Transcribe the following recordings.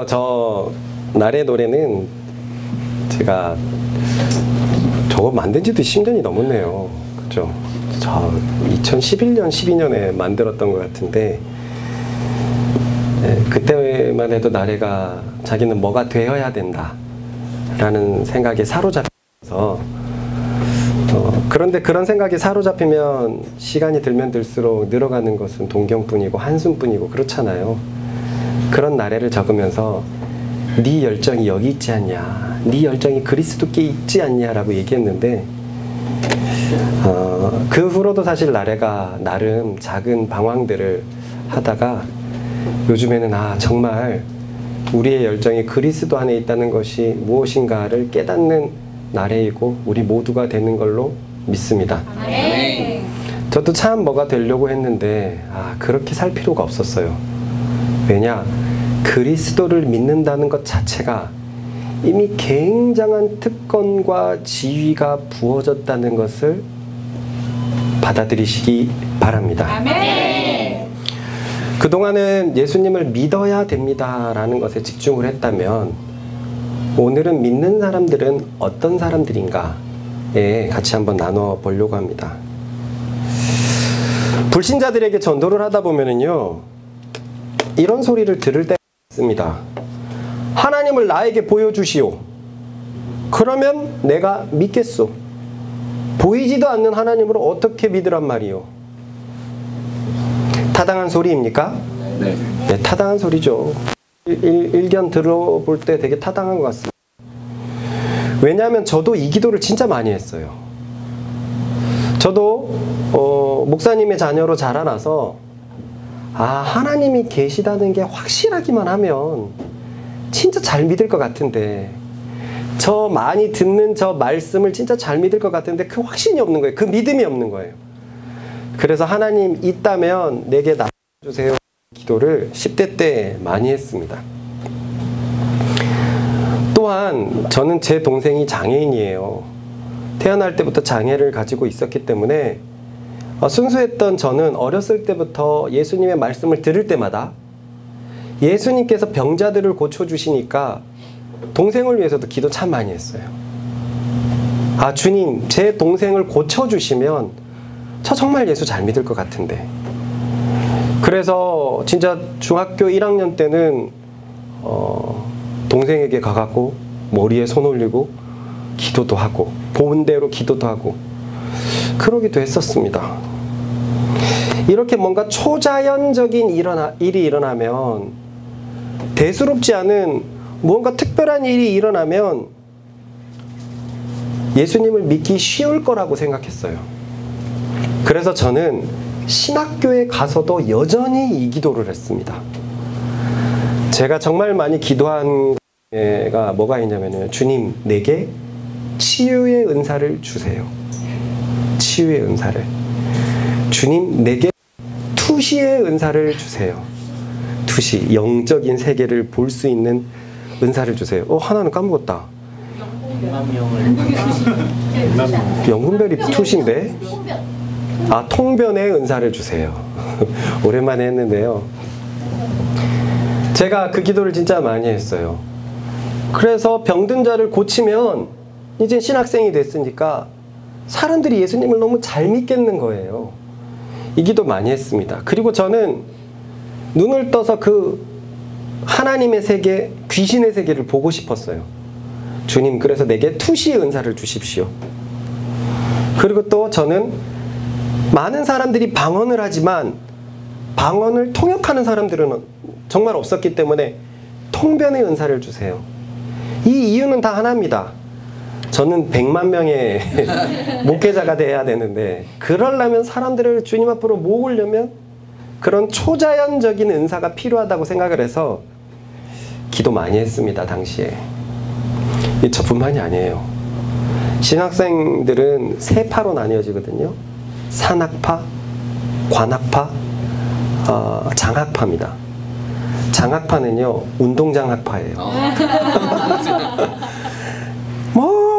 저 날의 노래는 제가 저거 만든 지도 10년이 넘었네요. 그죠? 저 2011년, 12년에 만들었던 것 같은데, 그때만 해도 나래가 자기는 뭐가 되어야 된다 라는 생각에 사로잡혀서, 그런데 그런 생각이 사로잡히면 시간이 들면 들수록 늘어가는 것은 동경뿐이고 한숨뿐이고 그렇잖아요. 그런 나래를 적으면서 네 열정이 여기 있지 않냐, 네 열정이 그리스도께 있지 않냐 라고 얘기했는데, 그 후로도 사실 나래가 나름 작은 방황들을 하다가 요즘에는 정말 우리의 열정이 그리스도 안에 있다는 것이 무엇인가를 깨닫는 나래이고 우리 모두가 되는 걸로 믿습니다. 네. 저도 참 뭐가 되려고 했는데 그렇게 살 필요가 없었어요. 왜냐? 그리스도를 믿는다는 것 자체가 이미 굉장한 특권과 지위가 부어졌다는 것을 받아들이시기 바랍니다. 아멘. 그동안은 예수님을 믿어야 됩니다 라는 것에 집중을 했다면, 오늘은 믿는 사람들은 어떤 사람들인가에 같이 한번 나눠 보려고 합니다. 불신자들에게 전도를 하다 보면은요, 이런 소리를 들을 때가 있습니다. 하나님을 나에게 보여주시오. 그러면 내가 믿겠소. 보이지도 않는 하나님으로 어떻게 믿으란 말이오. 타당한 소리입니까? 네. 네, 타당한 소리죠. 일견 들어볼 때 되게 타당한 것 같습니다. 왜냐하면 저도 이 기도를 진짜 많이 했어요. 저도 목사님의 자녀로 자라나서 하나님이 계시다는 게 확실하기만 하면 진짜 잘 믿을 것 같은데, 저 많이 듣는 저 말씀을 진짜 잘 믿을 것 같은데 그 확신이 없는 거예요. 그 믿음이 없는 거예요. 그래서 하나님 있다면 내게 나눠주세요 기도를 10대 때 많이 했습니다. 또한 저는 제 동생이 장애인이에요. 태어날 때부터 장애를 가지고 있었기 때문에 순수했던 저는 어렸을 때부터 예수님의 말씀을 들을 때마다 예수님께서 병자들을 고쳐주시니까 동생을 위해서도 기도 참 많이 했어요. 주님, 제 동생을 고쳐주시면 저 정말 예수 잘 믿을 것 같은데. 그래서 진짜 중학교 1학년 때는 동생에게 가갖고 머리에 손 올리고 기도도 하고 본 대로 기도도 하고 그러기도 했었습니다. 이렇게 뭔가 초자연적인 일이 일어나면, 대수롭지 않은 무언가 특별한 일이 일어나면 예수님을 믿기 쉬울 거라고 생각했어요. 그래서 저는 신학교에 가서도 여전히 이 기도를 했습니다. 제가 정말 많이 기도한 가 뭐가 있냐면요, 주님, 내게 치유의 은사를 주세요. 치유의 은사를. 주님, 내게 투시의 은사를 주세요. 투시, 영적인 세계를 볼 수 있는 은사를 주세요. 하나는 까먹었다. 영분별이 투시인데? 통변의 은사를 주세요. 오랜만에 했는데요. 제가 그 기도를 진짜 많이 했어요. 그래서 병든 자를 고치면 이제 신학생이 됐으니까 사람들이 예수님을 너무 잘 믿겠는 거예요. 이 기도 많이 했습니다. 그리고 저는 눈을 떠서 그 하나님의 세계, 귀신의 세계를 보고 싶었어요. 주님, 그래서 내게 투시의 은사를 주십시오. 그리고 또 저는 많은 사람들이 방언을 하지만 방언을 통역하는 사람들은 정말 없었기 때문에 통변의 은사를 주세요. 이 이유는 다 하나입니다. 저는 100만 명의 목회자가 돼야 되는데, 그러려면 사람들을 주님 앞으로 모으려면 그런 초자연적인 은사가 필요하다고 생각을 해서 기도 많이 했습니다, 당시에. 저뿐만이 아니에요. 신학생들은 세 파로 나뉘어지거든요. 산학파, 관학파, 장학파입니다. 장학파는요, 운동장학파예요.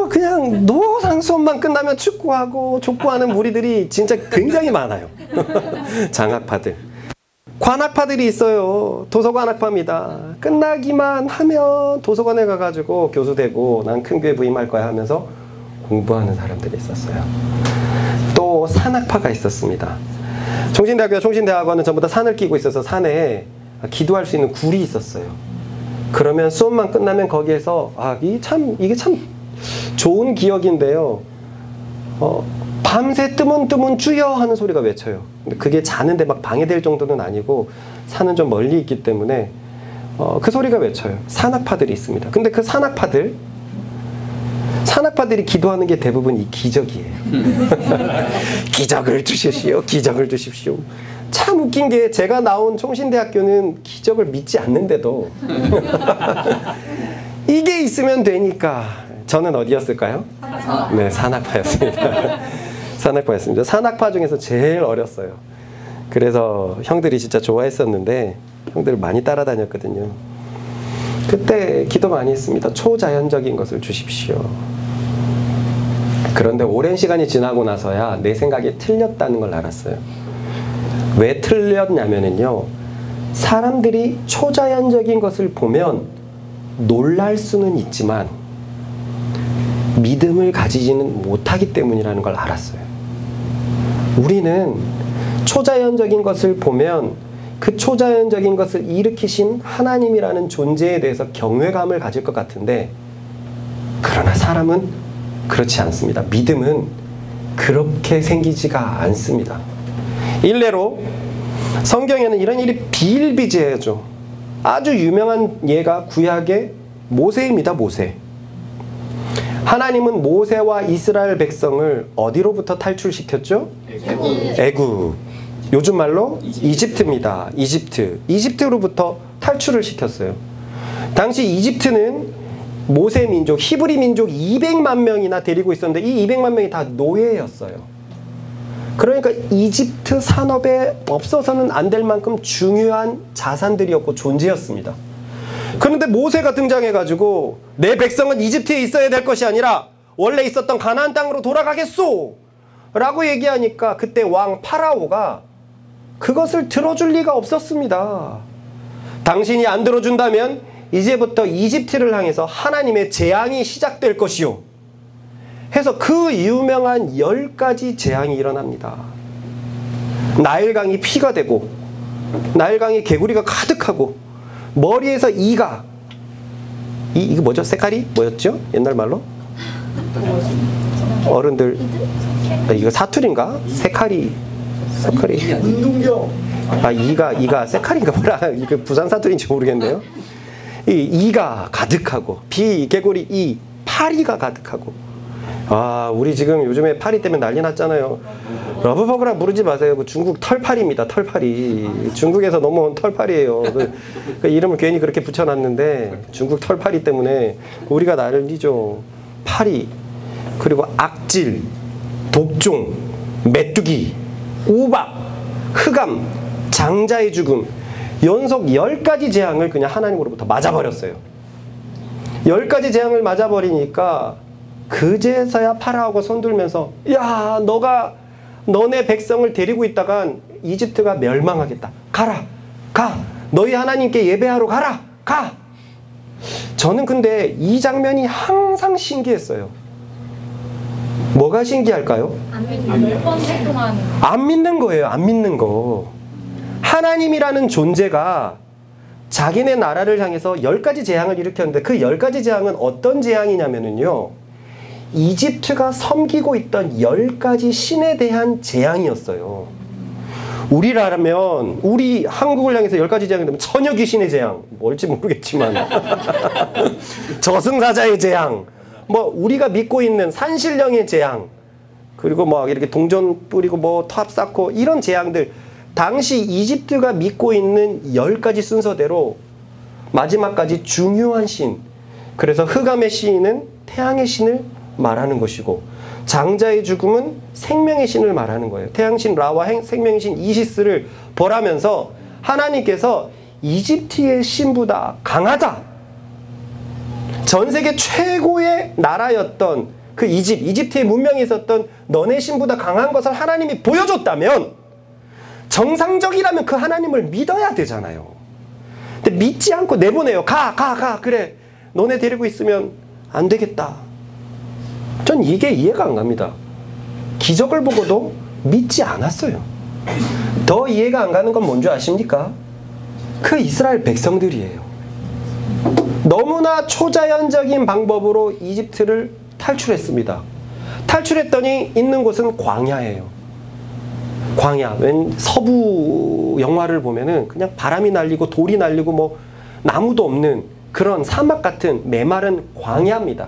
그냥 노상 수업만 끝나면 축구하고 족구하는 무리들이 진짜 굉장히 많아요. 장학파들. 관학파들이 있어요. 도서관 학파입니다. 끝나기만 하면 도서관에 가가지고 교수 되고 난 큰 교회 부임할 거야 하면서 공부하는 사람들이 있었어요. 또 산학파가 있었습니다. 총신대학교 총신대학원은 전부 다 산을 끼고 있어서 산에 기도할 수 있는 굴이 있었어요. 그러면 수업만 끝나면 거기에서 이게 참 좋은 기억인데요. 밤새 뜨문뜨문 주여 하는 소리가 외쳐요. 근데 그게 자는데 막 방해될 정도는 아니고 산은 좀 멀리 있기 때문에 그 소리가 외쳐요. 산악파들이 있습니다. 근데 그 산악파들이 기도하는 게 대부분 이 기적이에요. 기적을 주십시오. 기적을 주십시오. 참 웃긴 게 제가 나온 총신대학교는 기적을 믿지 않는데도 이게 있으면 되니까 저는 어디였을까요? 네, 산악파였습니다. 산악파였습니다. 산악파 중에서 제일 어렸어요. 그래서 형들이 진짜 좋아했었는데 형들 많이 따라다녔거든요. 그때 기도 많이 했습니다. 초자연적인 것을 주십시오. 그런데 오랜 시간이 지나고 나서야 내 생각이 틀렸다는 걸 알았어요. 왜 틀렸냐면요. 사람들이 초자연적인 것을 보면 놀랄 수는 있지만 믿음을 가지지는 못하기 때문이라는 걸 알았어요. 우리는 초자연적인 것을 보면 그 초자연적인 것을 일으키신 하나님이라는 존재에 대해서 경외감을 가질 것 같은데, 그러나 사람은 그렇지 않습니다. 믿음은 그렇게 생기지가 않습니다. 일례로 성경에는 이런 일이 비일비재하죠. 아주 유명한 예가 구약의 모세입니다. 모세. 하나님은 모세와 이스라엘 백성을 어디로부터 탈출시켰죠? 애굽. 요즘 말로 이집트입니다. 이집트로부터 탈출을 시켰어요. 당시 이집트는 모세 민족, 히브리 민족 200만 명이나 데리고 있었는데 이 200만 명이 다 노예였어요. 그러니까 이집트 산업에 없어서는 안 될 만큼 중요한 자산들이었고 존재였습니다. 그런데 모세가 등장해가지고 내 백성은 이집트에 있어야 될 것이 아니라 원래 있었던 가나안 땅으로 돌아가겠소! 라고 얘기하니까 그때 왕 파라오가 그것을 들어줄 리가 없었습니다. 당신이 안 들어준다면 이제부터 이집트를 향해서 하나님의 재앙이 시작될 것이요. 해서 그 유명한 10가지 재앙이 일어납니다. 나일강이 피가 되고, 나일강에 개구리가 가득하고, 머리에서 이가, 이거 뭐죠? 색깔이 뭐였죠? 옛날 말로? 어른들, 이거 사투리인가? 색깔이. 운동경. 이가 색깔인가 뭐라. 이거 부산 사투리인지 모르겠네요. 이가 가득하고, 개구리 파리가 가득하고. 우리 지금 요즘에 파리 때문에 난리 났잖아요. 러브버그라 부르지 마세요. 그 중국 털파리입니다. 털파리. 중국에서 넘어온 털파리예요. 그 이름을 괜히 그렇게 붙여놨는데 중국 털파리 때문에 우리가 난리죠. 파리, 그리고 악질, 독종, 메뚜기, 우박, 흑암, 장자의 죽음, 연속 10가지 재앙을 그냥 하나님으로부터 맞아버렸어요. 10가지 재앙을 맞아버리니까 그제서야 파라오가 손들면서, 야, 너네 백성을 데리고 있다간 이집트가 멸망하겠다. 가라, 가. 너희 하나님께 예배하러 가라, 가. 저는 근데 이 장면이 항상 신기했어요. 뭐가 신기할까요? 안 믿는 번 동안 안 믿는 거예요. 안 믿는 거. 하나님이라는 존재가 자기네 나라를 향해서 10가지 재앙을 일으켰는데 그 10가지 재앙은 어떤 재앙이냐면요, 이집트가 섬기고 있던 10가지 신에 대한 재앙이었어요. 우리라면, 우리 한국을 향해서 10가지 재앙이 되면 처녀 귀신의 재앙, 뭘지 모르겠지만 저승사자의 재앙, 우리가 믿고 있는 산신령의 재앙, 그리고 이렇게 동전 뿌리고 탑 쌓고 이런 재앙들, 당시 이집트가 믿고 있는 10가지 순서대로 마지막까지 중요한 신, 그래서 흑암의 신은 태양의 신을 말하는 것이고, 장자의 죽음은 생명의 신을 말하는 거예요. 태양신 라와 생명의 신 이시스를 벌하면서 하나님께서 이집트의 신보다 강하다, 전 세계 최고의 나라였던 그 이집트의 문명에 있었던 너네 신보다 강한 것을 하나님이 보여줬다면 정상적이라면 그 하나님을 믿어야 되잖아요. 근데 믿지 않고 내보내요. 가. 그래. 너네 데리고 있으면 안 되겠다. 전 이게 이해가 안 갑니다. 기적을 보고도 믿지 않았어요. 더 이해가 안 가는 건 뭔지 아십니까? 그 이스라엘 백성들이에요. 너무나 초자연적인 방법으로 이집트를 탈출했습니다. 탈출했더니 있는 곳은 광야예요. 광야. 웬 서부 영화를 보면은 그냥 바람이 날리고 돌이 날리고 뭐 나무도 없는 그런 사막 같은 메마른 광야입니다.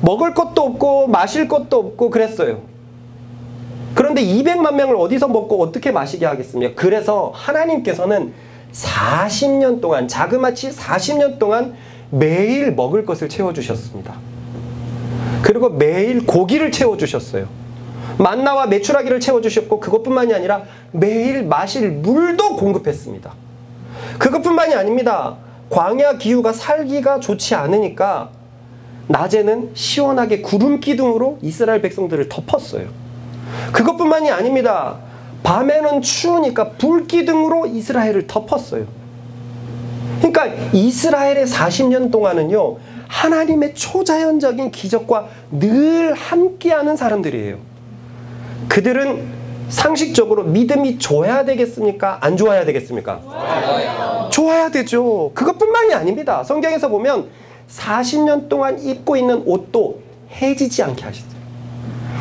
먹을 것도 없고 마실 것도 없고 그랬어요. 그런데 200만 명을 어디서 먹고 어떻게 마시게 하겠습니까? 그래서 하나님께서는 40년 동안, 자그마치 40년 동안 매일 먹을 것을 채워주셨습니다. 그리고 매일 고기를 채워주셨어요. 만나와 메추라기를 채워주셨고, 그것뿐만이 아니라 매일 마실 물도 공급했습니다. 그것뿐만이 아닙니다. 광야 기후가 살기가 좋지 않으니까 낮에는 시원하게 구름 기둥으로 이스라엘 백성들을 덮었어요. 그것뿐만이 아닙니다. 밤에는 추우니까 불 기둥으로 이스라엘을 덮었어요. 그러니까 이스라엘의 40년 동안은요, 하나님의 초자연적인 기적과 늘 함께하는 사람들이에요. 그들은 상식적으로 믿음이 좋아야 되겠습니까? 안 좋아야 되겠습니까? 좋아야 되죠. 그것뿐만이 아닙니다. 성경에서 보면 40년 동안 입고 있는 옷도 해지지 않게 하셨어요.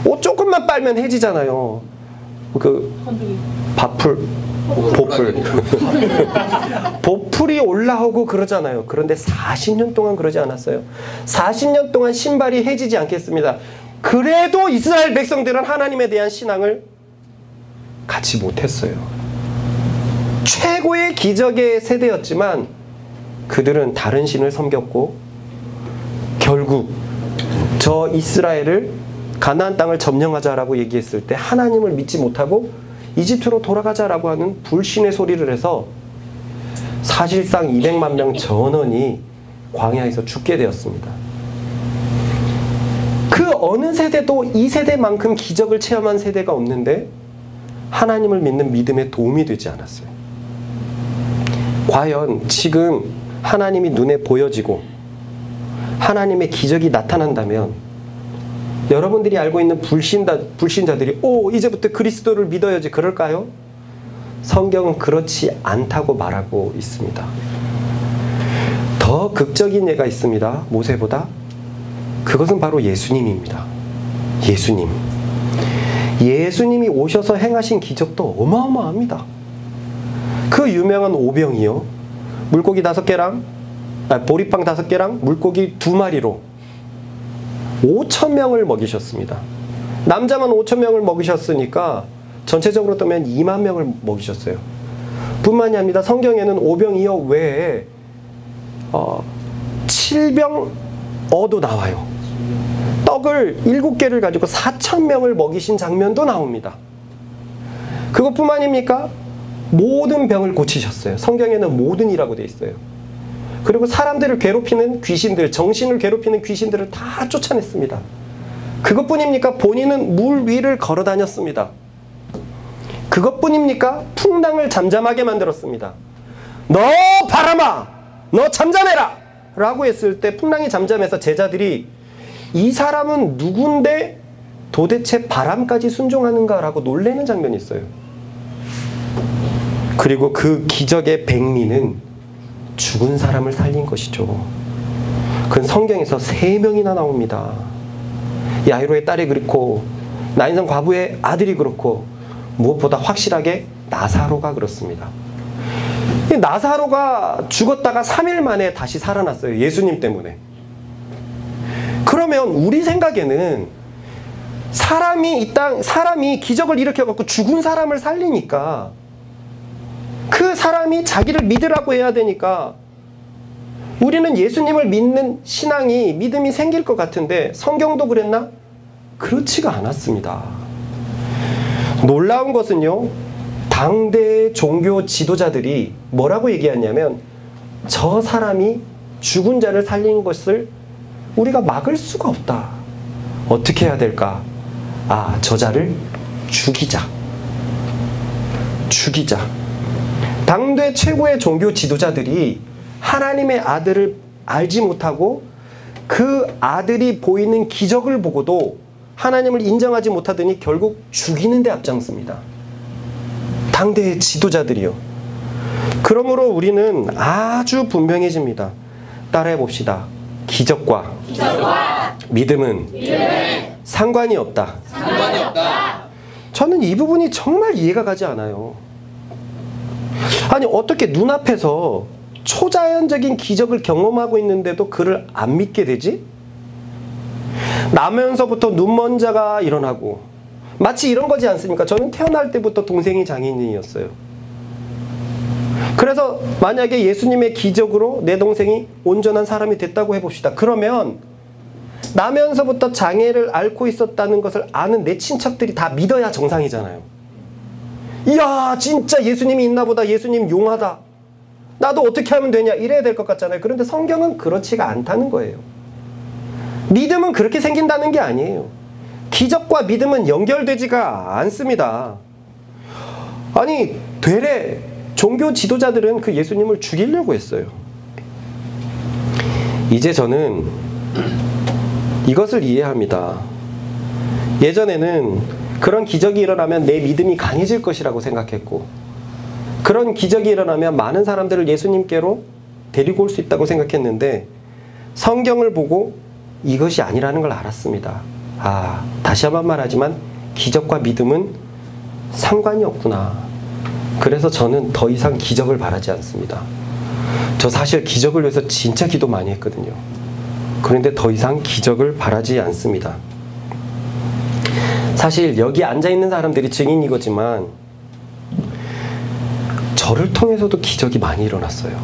옷 조금만 빨면 해지잖아요. 그 보풀 보풀이 올라오고 그러잖아요. 그런데 40년 동안 그러지 않았어요. 40년 동안 신발이 해지지 않겠습니다. 그래도 이스라엘 백성들은 하나님에 대한 신앙을 갖지 못했어요. 최고의 기적의 세대였지만 그들은 다른 신을 섬겼고 결국 저 이스라엘을 가나안 땅을 점령하자라고 얘기했을 때 하나님을 믿지 못하고 이집트로 돌아가자라고 하는 불신의 소리를 해서 사실상 200만 명 전원이 광야에서 죽게 되었습니다. 그 어느 세대도 이 세대만큼 기적을 체험한 세대가 없는데 하나님을 믿는 믿음에 도움이 되지 않았어요. 과연 지금 하나님이 눈에 보여지고 하나님의 기적이 나타난다면 여러분들이 알고 있는 불신자들이 이제부터 그리스도를 믿어야지 그럴까요? 성경은 그렇지 않다고 말하고 있습니다. 더 극적인 예가 있습니다. 모세보다. 그것은 바로 예수님입니다. 예수님이 오셔서 행하신 기적도 어마어마합니다. 그 유명한 오병이요. 물고기 5개랑 보리빵 5개랑 물고기 2마리로 5,000명을 먹이셨습니다. 남자만 5,000명을 먹이셨으니까 전체적으로 뜨면 2만 명을 먹이셨어요. 뿐만이 아니라 성경에는 오병이어 외에 7병어도 나와요. 떡을 7개를 가지고 4,000명을 먹이신 장면도 나옵니다. 그것뿐만입니까? 모든 병을 고치셨어요. 성경에는 모든이라고 되어 있어요. 그리고 사람들을 괴롭히는 귀신들, 정신을 괴롭히는 귀신들을 다 쫓아냈습니다. 그것뿐입니까? 본인은 물 위를 걸어 다녔습니다. 그것뿐입니까? 풍랑을 잠잠하게 만들었습니다. 너 바람아! 너 잠잠해라! 라고 했을 때 풍랑이 잠잠해서 제자들이 이 사람은 누군데 도대체 바람까지 순종하는가? 라고 놀라는 장면이 있어요. 그리고 그 기적의 백미는 죽은 사람을 살린 것이죠. 그건 성경에서 3명이나 나옵니다. 야이로의 딸이 그렇고 나인성 과부의 아들이 그렇고 무엇보다 확실하게 나사로가 그렇습니다. 나사로가 죽었다가 3일 만에 다시 살아났어요. 예수님 때문에. 그러면 우리 생각에는 사람이 기적을 일으켜갖고 죽은 사람을 살리니까 그 사람이 자기를 믿으라고 해야 되니까 우리는 예수님을 믿는 신앙이, 믿음이 생길 것 같은데 성경도 그랬나? 그렇지가 않았습니다. 놀라운 것은요, 당대의 종교 지도자들이 뭐라고 얘기했냐면 저 사람이 죽은 자를 살린 것을 우리가 막을 수가 없다. 어떻게 해야 될까? 저 자를 죽이자. 죽이자. 당대 최고의 종교 지도자들이 하나님의 아들을 알지 못하고 그 아들이 보이는 기적을 보고도 하나님을 인정하지 못하더니 결국 죽이는 데 앞장섭니다. 당대의 지도자들이요. 그러므로 우리는 아주 분명해집니다. 따라해 봅시다. 기적과 믿음은 상관이 없다. 저는 이 부분이 정말 이해가 가지 않아요. 아니, 어떻게 눈앞에서 초자연적인 기적을 경험하고 있는데도 그를 안 믿게 되지? 나면서부터 눈먼 자가 일어나고, 마치 이런 거지 않습니까? 저는 태어날 때부터 동생이 장애인이었어요. 그래서 만약에 예수님의 기적으로 내 동생이 온전한 사람이 됐다고 해봅시다. 그러면 나면서부터 장애를 앓고 있었다는 것을 아는 내 친척들이 다 믿어야 정상이잖아요. 이야, 진짜 예수님이 있나 보다. 예수님 용하다. 나도 어떻게 하면 되냐, 이래야 될 것 같잖아요. 그런데 성경은 그렇지가 않다는 거예요. 믿음은 그렇게 생긴다는 게 아니에요. 기적과 믿음은 연결되지가 않습니다. 아니, 되레 종교 지도자들은 그 예수님을 죽이려고 했어요. 이제 저는 이것을 이해합니다. 예전에는 그런 기적이 일어나면 내 믿음이 강해질 것이라고 생각했고, 그런 기적이 일어나면 많은 사람들을 예수님께로 데리고 올 수 있다고 생각했는데, 성경을 보고 이것이 아니라는 걸 알았습니다. 아, 다시 한번 말하지만 기적과 믿음은 상관이 없구나. 그래서 저는 더 이상 기적을 바라지 않습니다. 저 사실 기적을 위해서 진짜 기도 많이 했거든요. 그런데 더 이상 기적을 바라지 않습니다. 사실 여기 앉아있는 사람들이 증인이거지만 저를 통해서도 기적이 많이 일어났어요.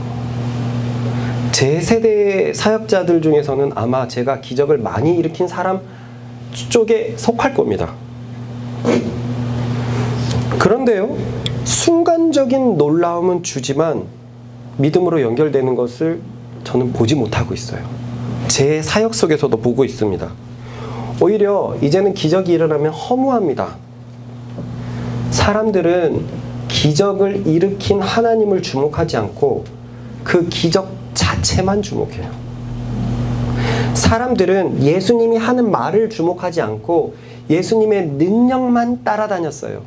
제 세대의 사역자들 중에서는 아마 제가 기적을 많이 일으킨 사람 쪽에 속할 겁니다. 그런데요, 순간적인 놀라움은 주지만 믿음으로 연결되는 것을 저는 보지 못하고 있어요. 제 사역 속에서도 보고 있습니다. 오히려 이제는 기적이 일어나면 허무합니다. 사람들은 기적을 일으킨 하나님을 주목하지 않고 그 기적 자체만 주목해요. 사람들은 예수님이 하는 말을 주목하지 않고 예수님의 능력만 따라다녔어요.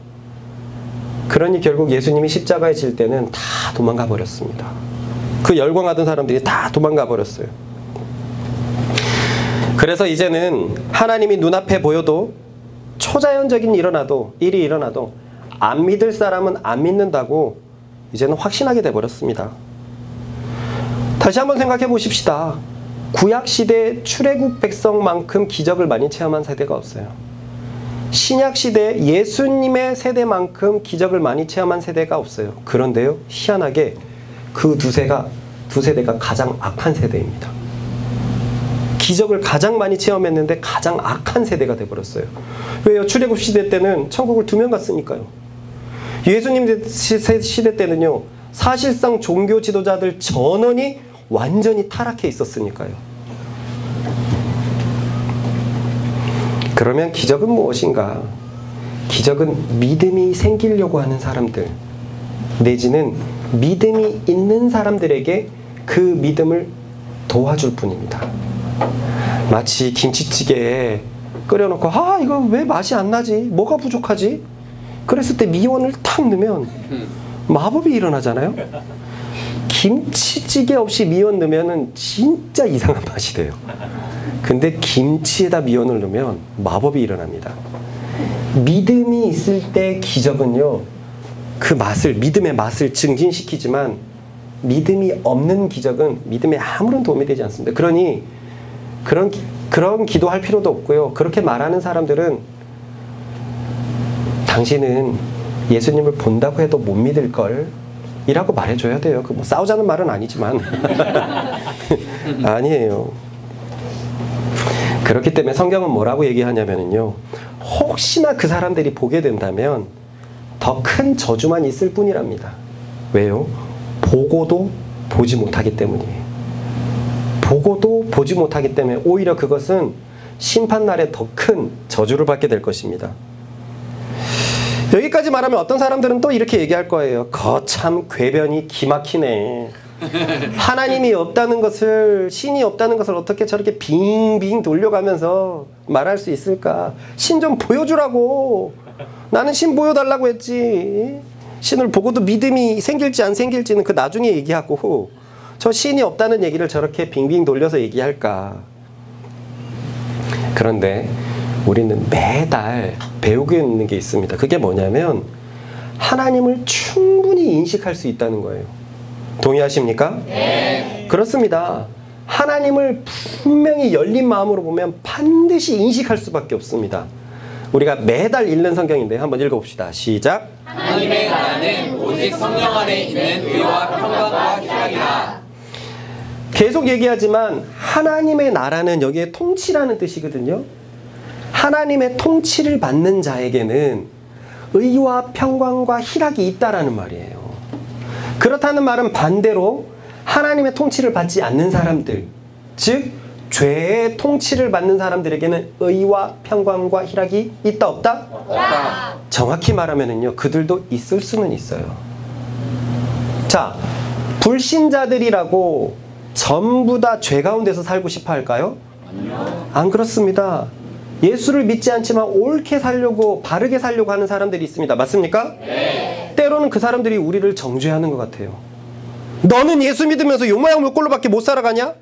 그러니 결국 예수님이 십자가에 질 때는 다 도망가 버렸습니다. 그 열광하던 사람들이 다 도망가 버렸어요. 그래서 이제는 하나님이 눈앞에 보여도 초자연적인 일이 일어나도 안 믿을 사람은 안 믿는다고 이제는 확신하게 돼버렸습니다. 다시 한번 생각해 보십시다. 구약시대 출애굽 백성만큼 기적을 많이 체험한 세대가 없어요. 신약시대 예수님의 세대만큼 기적을 많이 체험한 세대가 없어요. 그런데요, 희한하게 그 두 세대가 가장 악한 세대입니다. 기적을 가장 많이 체험했는데 가장 악한 세대가 돼버렸어요. 왜요? 출애굽 시대 때는 천국을 2명 갔으니까요. 예수님 시대 때는요, 사실상 종교 지도자들 전원이 완전히 타락해 있었으니까요. 그러면 기적은 무엇인가? 기적은 믿음이 생기려고 하는 사람들, 내지는 믿음이 있는 사람들에게 그 믿음을 도와줄 뿐입니다. 마치 김치찌개에 끓여놓고 이거 왜 맛이 안 나지? 뭐가 부족하지? 그랬을 때 미원을 탁 넣으면 마법이 일어나잖아요. 김치찌개 없이 미원 넣으면 진짜 이상한 맛이 돼요. 근데 김치에다 미원을 넣으면 마법이 일어납니다. 믿음이 있을 때 기적은요, 그 믿음의 맛을 증진시키지만 믿음이 없는 기적은 믿음에 아무런 도움이 되지 않습니다. 그러니 그런 기도할 필요도 없고요. 그렇게 말하는 사람들은 당신은 예수님을 본다고 해도 못 믿을걸 이라고 말해줘야 돼요. 뭐 싸우자는 말은 아니지만 아니에요. 그렇기 때문에 성경은 뭐라고 얘기하냐면요, 혹시나 그 사람들이 보게 된다면 더 큰 저주만 있을 뿐이랍니다. 왜요? 보고도 보지 못하기 때문이에요. 보고도 보지 못하기 때문에 오히려 그것은 심판날에 더 큰 저주를 받게 될 것입니다. 여기까지 말하면 어떤 사람들은 또 이렇게 얘기할 거예요. 거참 궤변이 기막히네. 하나님이 없다는 것을, 신이 없다는 것을 어떻게 저렇게 빙빙 돌려가면서 말할 수 있을까? 신 좀 보여주라고. 나는 신 보여달라고 했지. 신을 보고도 믿음이 생길지 안 생길지는 그 나중에 얘기하고, 저 신이 없다는 얘기를 저렇게 빙빙 돌려서 얘기할까? 그런데 우리는 매달 배우고 있는 게 있습니다. 그게 뭐냐면 하나님을 충분히 인식할 수 있다는 거예요. 동의하십니까? 네. 그렇습니다. 하나님을 분명히 열린 마음으로 보면 반드시 인식할 수밖에 없습니다. 우리가 매달 읽는 성경인데 한번 읽어봅시다. 시작. 하나님의 나라는 오직 성령 안에 있는 의와 평강과 희락이라. 계속 얘기하지만 하나님의 나라는 여기에 통치라는 뜻이거든요. 하나님의 통치를 받는 자에게는 의와 평강과 희락이 있다라는 말이에요. 그렇다는 말은 반대로 하나님의 통치를 받지 않는 사람들, 즉 죄의 통치를 받는 사람들에게는 의와 평강과 희락이 있다 없다? 없다. 정확히 말하면은요, 그들도 있을 수는 있어요. 자, 불신자들이라고 전부 다 죄 가운데서 살고 싶어 할까요? 아니요. 안 그렇습니다. 예수를 믿지 않지만 옳게 살려고, 바르게 살려고 하는 사람들이 있습니다. 맞습니까? 네. 때로는 그 사람들이 우리를 정죄하는 것 같아요. 너는 예수 믿으면서 요모양 요꼴로밖에 못 살아가냐?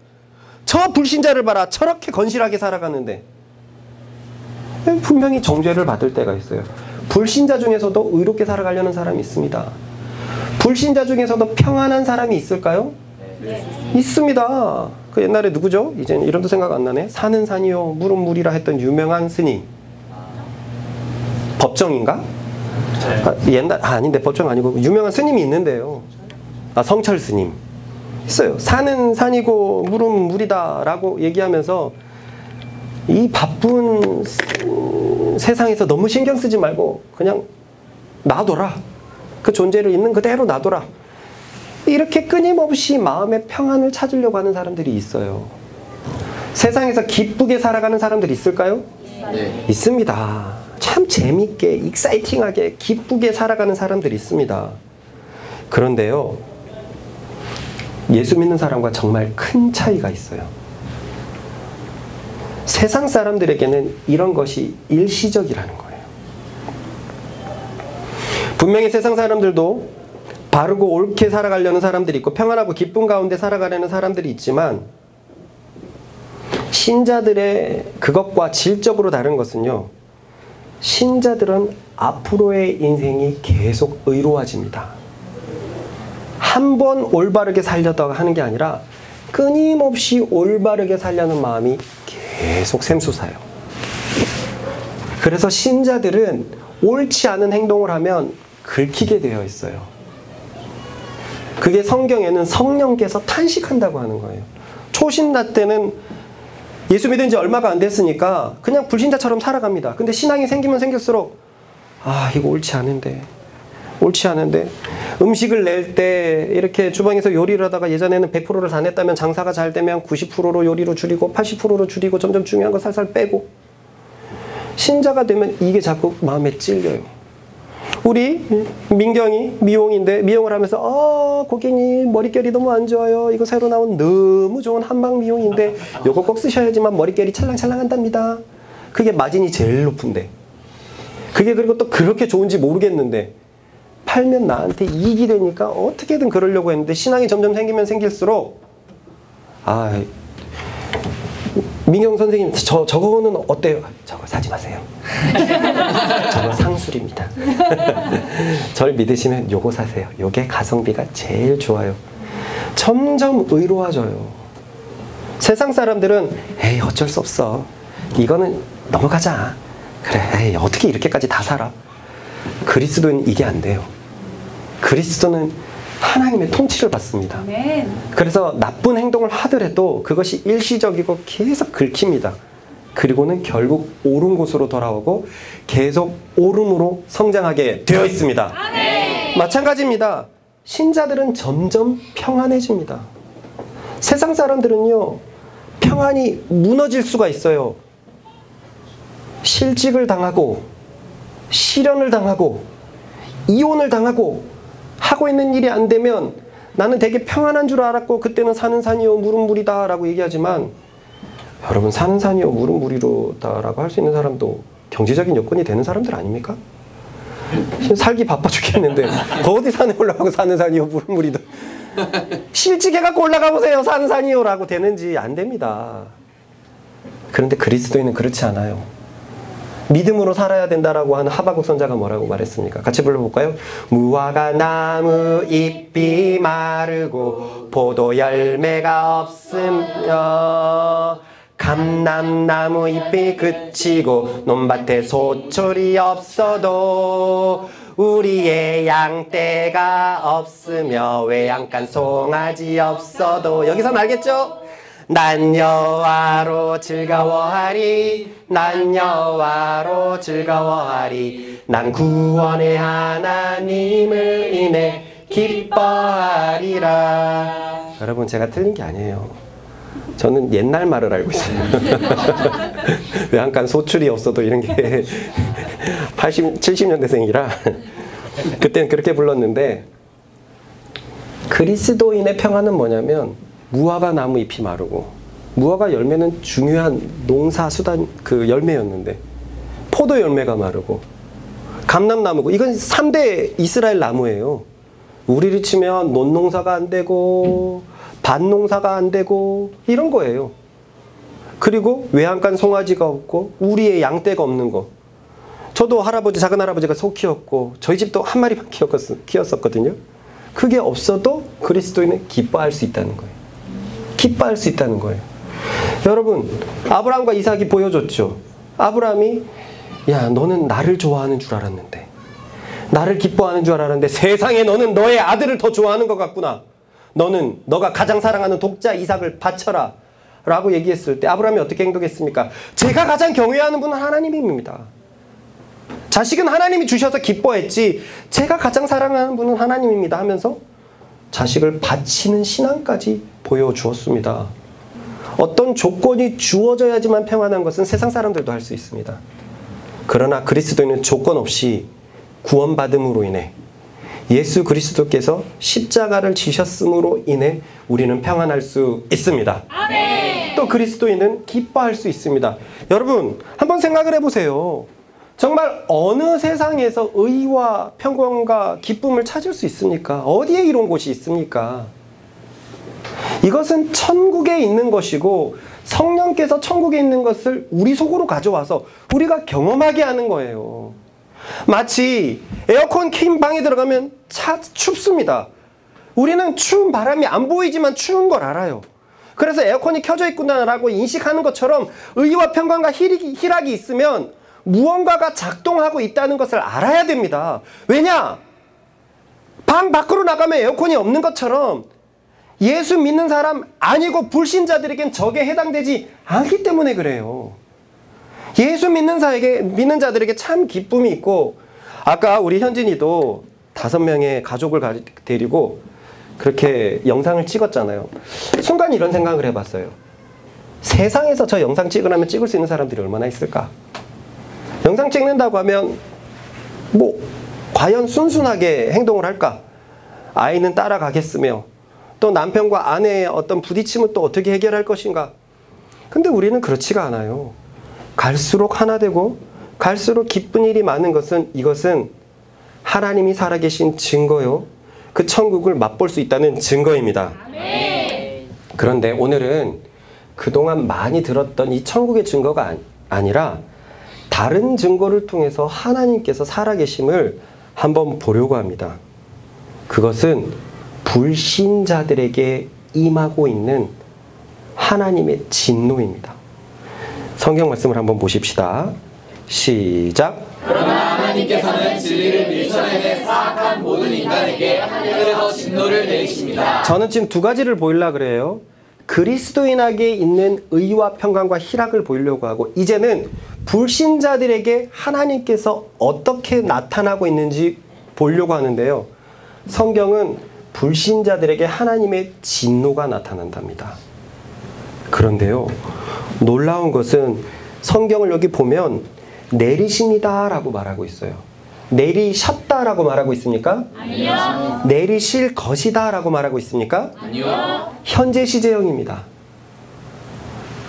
저 불신자를 봐라. 저렇게 건실하게 살아가는데. 분명히 정죄를 받을 때가 있어요. 불신자 중에서도 의롭게 살아가려는 사람이 있습니다. 불신자 중에서도 평안한 사람이 있을까요? 네. 있습니다. 그 옛날에 누구죠? 이제는 이름도 생각 안 나네. 산은 산이요 물은 물이라 했던 유명한 스님. 법정인가? 아닌데 법정 아니고 유명한 스님이 있는데요. 성철 스님. 있어요. 산은 산이고 물은 물이다 라고 얘기하면서 이 바쁜 세상에서 너무 신경 쓰지 말고 그냥 놔둬라. 그 존재를 있는 그대로 놔둬라. 이렇게 끊임없이 마음의 평안을 찾으려고 하는 사람들이 있어요. 세상에서 기쁘게 살아가는 사람들이 있을까요? 네. 있습니다. 참 재밌게, 익사이팅하게, 기쁘게 살아가는 사람들이 있습니다. 그런데요, 예수 믿는 사람과 정말 큰 차이가 있어요. 세상 사람들에게는 이런 것이 일시적이라는 거예요. 분명히 세상 사람들도 바르고 옳게 살아가려는 사람들이 있고 평안하고 기쁨 가운데 살아가려는 사람들이 있지만, 신자들의 그것과 질적으로 다른 것은요, 신자들은 앞으로의 인생이 계속 의로워집니다. 한 번 올바르게 살려다가 하는 게 아니라 끊임없이 올바르게 살려는 마음이 계속 샘솟아요. 그래서 신자들은 옳지 않은 행동을 하면 긁히게 되어 있어요. 그게 성경에는 성령께서 탄식한다고 하는 거예요. 초신자 때는 예수 믿은 지 얼마가 안 됐으니까 그냥 불신자처럼 살아갑니다. 근데 신앙이 생기면 생길수록 이거 옳지 않은데 음식을 낼 때 이렇게 주방에서 요리를 하다가 예전에는 100%를 다 냈다면 장사가 잘 되면 90%로 요리로 줄이고 80%로 줄이고 점점 중요한 거 살살 빼고, 신자가 되면 이게 자꾸 마음에 찔려요. 우리 민경이 미용인데 미용을 하면서 고객님 머릿결이 너무 안 좋아요. 이거 새로 나온 너무 좋은 한방 미용인데 요거 꼭 쓰셔야지만 머릿결이 찰랑찰랑한답니다. 그게 마진이 제일 높은데, 그게 그리고 또 그렇게 좋은지 모르겠는데 팔면 나한테 이익이 되니까 어떻게든 그러려고 했는데, 신앙이 점점 생기면 생길수록 민경 선생님 저거는 어때요? 저거 사지 마세요. 저거 상술입니다. 절 믿으시면 요거 사세요. 요게 가성비가 제일 좋아요. 점점 의로워져요. 세상 사람들은 에이 어쩔 수 없어, 이거는 넘어가자, 그래 에이 어떻게 이렇게까지 다 살아. 그리스도는 이게 안 돼요. 그리스도는 하나님의 통치를 받습니다. 그래서 나쁜 행동을 하더라도 그것이 일시적이고 계속 긁힙니다. 그리고는 결국 옳은 곳으로 돌아오고 계속 옳음으로 성장하게 되어 있습니다. 마찬가지입니다. 신자들은 점점 평안해집니다. 세상 사람들은요, 평안이 무너질 수가 있어요. 실직을 당하고 시련을 당하고 이혼을 당하고 하고 있는 일이 안 되면 나는 되게 평안한 줄 알았고 그때는 사는 산이요 물은 물이다 라고 얘기하지만, 여러분, 사는 산이요 물은 물이로다 라고 할 수 있는 사람도 경제적인 여건이 되는 사람들 아닙니까? 살기 바빠 죽겠는데 어디 산에 올라가고 사는 산이요 물은 물이다. 실직해갖고 올라가 보세요. 사는 산이요 라고 되는지. 안 됩니다. 그런데 그리스도인은 그렇지 않아요. 믿음으로 살아야 된다라고 하는 하박국 선자가 뭐라고 말했습니까? 같이 불러볼까요? 무화과 나무 잎이 마르고 포도 열매가 없으며 감람나무 잎이 그치고 논밭에 소철이 없어도 우리의 양떼가 없으며 외양간 송아지 없어도. 여기서 알겠죠? 난 여호와로 즐거워하리, 난 여호와로 즐거워하리, 난 구원의 하나님을 인해 기뻐하리라. 여러분, 제가 틀린 게 아니에요. 저는 옛날 말을 알고 있어요. 외양간 소출이 없어도 이런 게 70년대생이라 그때는 그렇게 불렀는데, 그리스도인의 평안은 뭐냐면 무화과 나무 잎이 마르고, 무화과 열매는 중요한 농사 수단 그 열매였는데 포도 열매가 마르고 감람나무고, 이건 3대 이스라엘 나무예요. 우리를 치면 논농사가 안 되고 밭농사가 안 되고 이런 거예요. 그리고 외양간 송아지가 없고 우리의 양떼가 없는 거. 저도 할아버지, 작은 할아버지가 소 키웠고 저희 집도 한 마리만 키웠었거든요. 그게 없어도 그리스도인은 기뻐할 수 있다는 거예요. 기뻐할 수 있다는 거예요. 여러분, 아브라함과 이삭이 보여줬죠. 아브라함이, 야, 너는 나를 좋아하는 줄 알았는데, 나를 기뻐하는 줄 알았는데 세상에 너는 너의 아들을 더 좋아하는 것 같구나. 너가 가장 사랑하는 독자 이삭을 바쳐라 라고 얘기했을 때 아브라함이 어떻게 행동했습니까? 제가 가장 경외하는 분은 하나님입니다. 자식은 하나님이 주셔서 기뻐했지, 제가 가장 사랑하는 분은 하나님입니다 하면서 자식을 바치는 신앙까지 보여주었습니다. 어떤 조건이 주어져야지만 평안한 것은 세상 사람들도 할 수 있습니다. 그러나 그리스도인은 조건 없이 구원받음으로 인해, 예수 그리스도께서 십자가를 지셨음으로 인해 우리는 평안할 수 있습니다. 아멘. 또 그리스도인은 기뻐할 수 있습니다. 여러분, 한번 생각을 해보세요. 정말 어느 세상에서 의와 평강과 기쁨을 찾을 수 있습니까? 어디에 이런 곳이 있습니까? 이것은 천국에 있는 것이고, 성령께서 천국에 있는 것을 우리 속으로 가져와서 우리가 경험하게 하는 거예요. 마치 에어컨 킨 방에 들어가면 춥습니다. 우리는 추운 바람이 안 보이지만 추운 걸 알아요. 그래서 에어컨이 켜져 있구나라고 인식하는 것처럼 의와 평강과 희락이 있으면 무언가가 작동하고 있다는 것을 알아야 됩니다. 왜냐? 방 밖으로 나가면 에어컨이 없는 것처럼 예수 믿는 사람 아니고 불신자들에겐 적에 해당되지 않기 때문에 그래요. 예수 믿는 자들에게 참 기쁨이 있고, 아까 우리 현진이도 5명의 가족을 데리고 그렇게 영상을 찍었잖아요. 순간 이런 생각을 해봤어요. 세상에서 저 영상 찍으려면 찍을 수 있는 사람들이 얼마나 있을까? 영상 찍는다고 하면 과연 순순하게 행동을 할까? 아이는 따라가겠으며, 또 남편과 아내의 어떤 부딪힘은 또 어떻게 해결할 것인가? 근데 우리는 그렇지가 않아요. 갈수록 하나 되고 갈수록 기쁜 일이 많은 것은, 이것은 하나님이 살아계신 증거요, 그 천국을 맛볼 수 있다는 증거입니다. 그런데 오늘은 그동안 많이 들었던 이 천국의 증거가 아니라 다른 증거를 통해서 하나님께서 살아계심을 한번 보려고 합니다. 그것은 불신자들에게 임하고 있는 하나님의 진노입니다. 성경 말씀을 한번 보십시다. 시작. 그러나 하나님께서는 진리를 밀쳐내는 사악한 모든 인간에게 하늘에서 진노를 내리십니다. 저는 지금 두 가지를 보이려고 그래요. 그리스도인에게 있는 의와 평강과 희락을 보이려고 하고, 이제는 불신자들에게 하나님께서 어떻게 나타나고 있는지 보려고 하는데요. 성경은 불신자들에게 하나님의 진노가 나타난답니다. 그런데요, 놀라운 것은 성경을 여기 보면 내리십니다 라고 말하고 있어요. 내리셨다라고 말하고 있습니까? 아니요. 내리실 것이다라고 말하고 있습니까? 아니요. 현재 시제형입니다.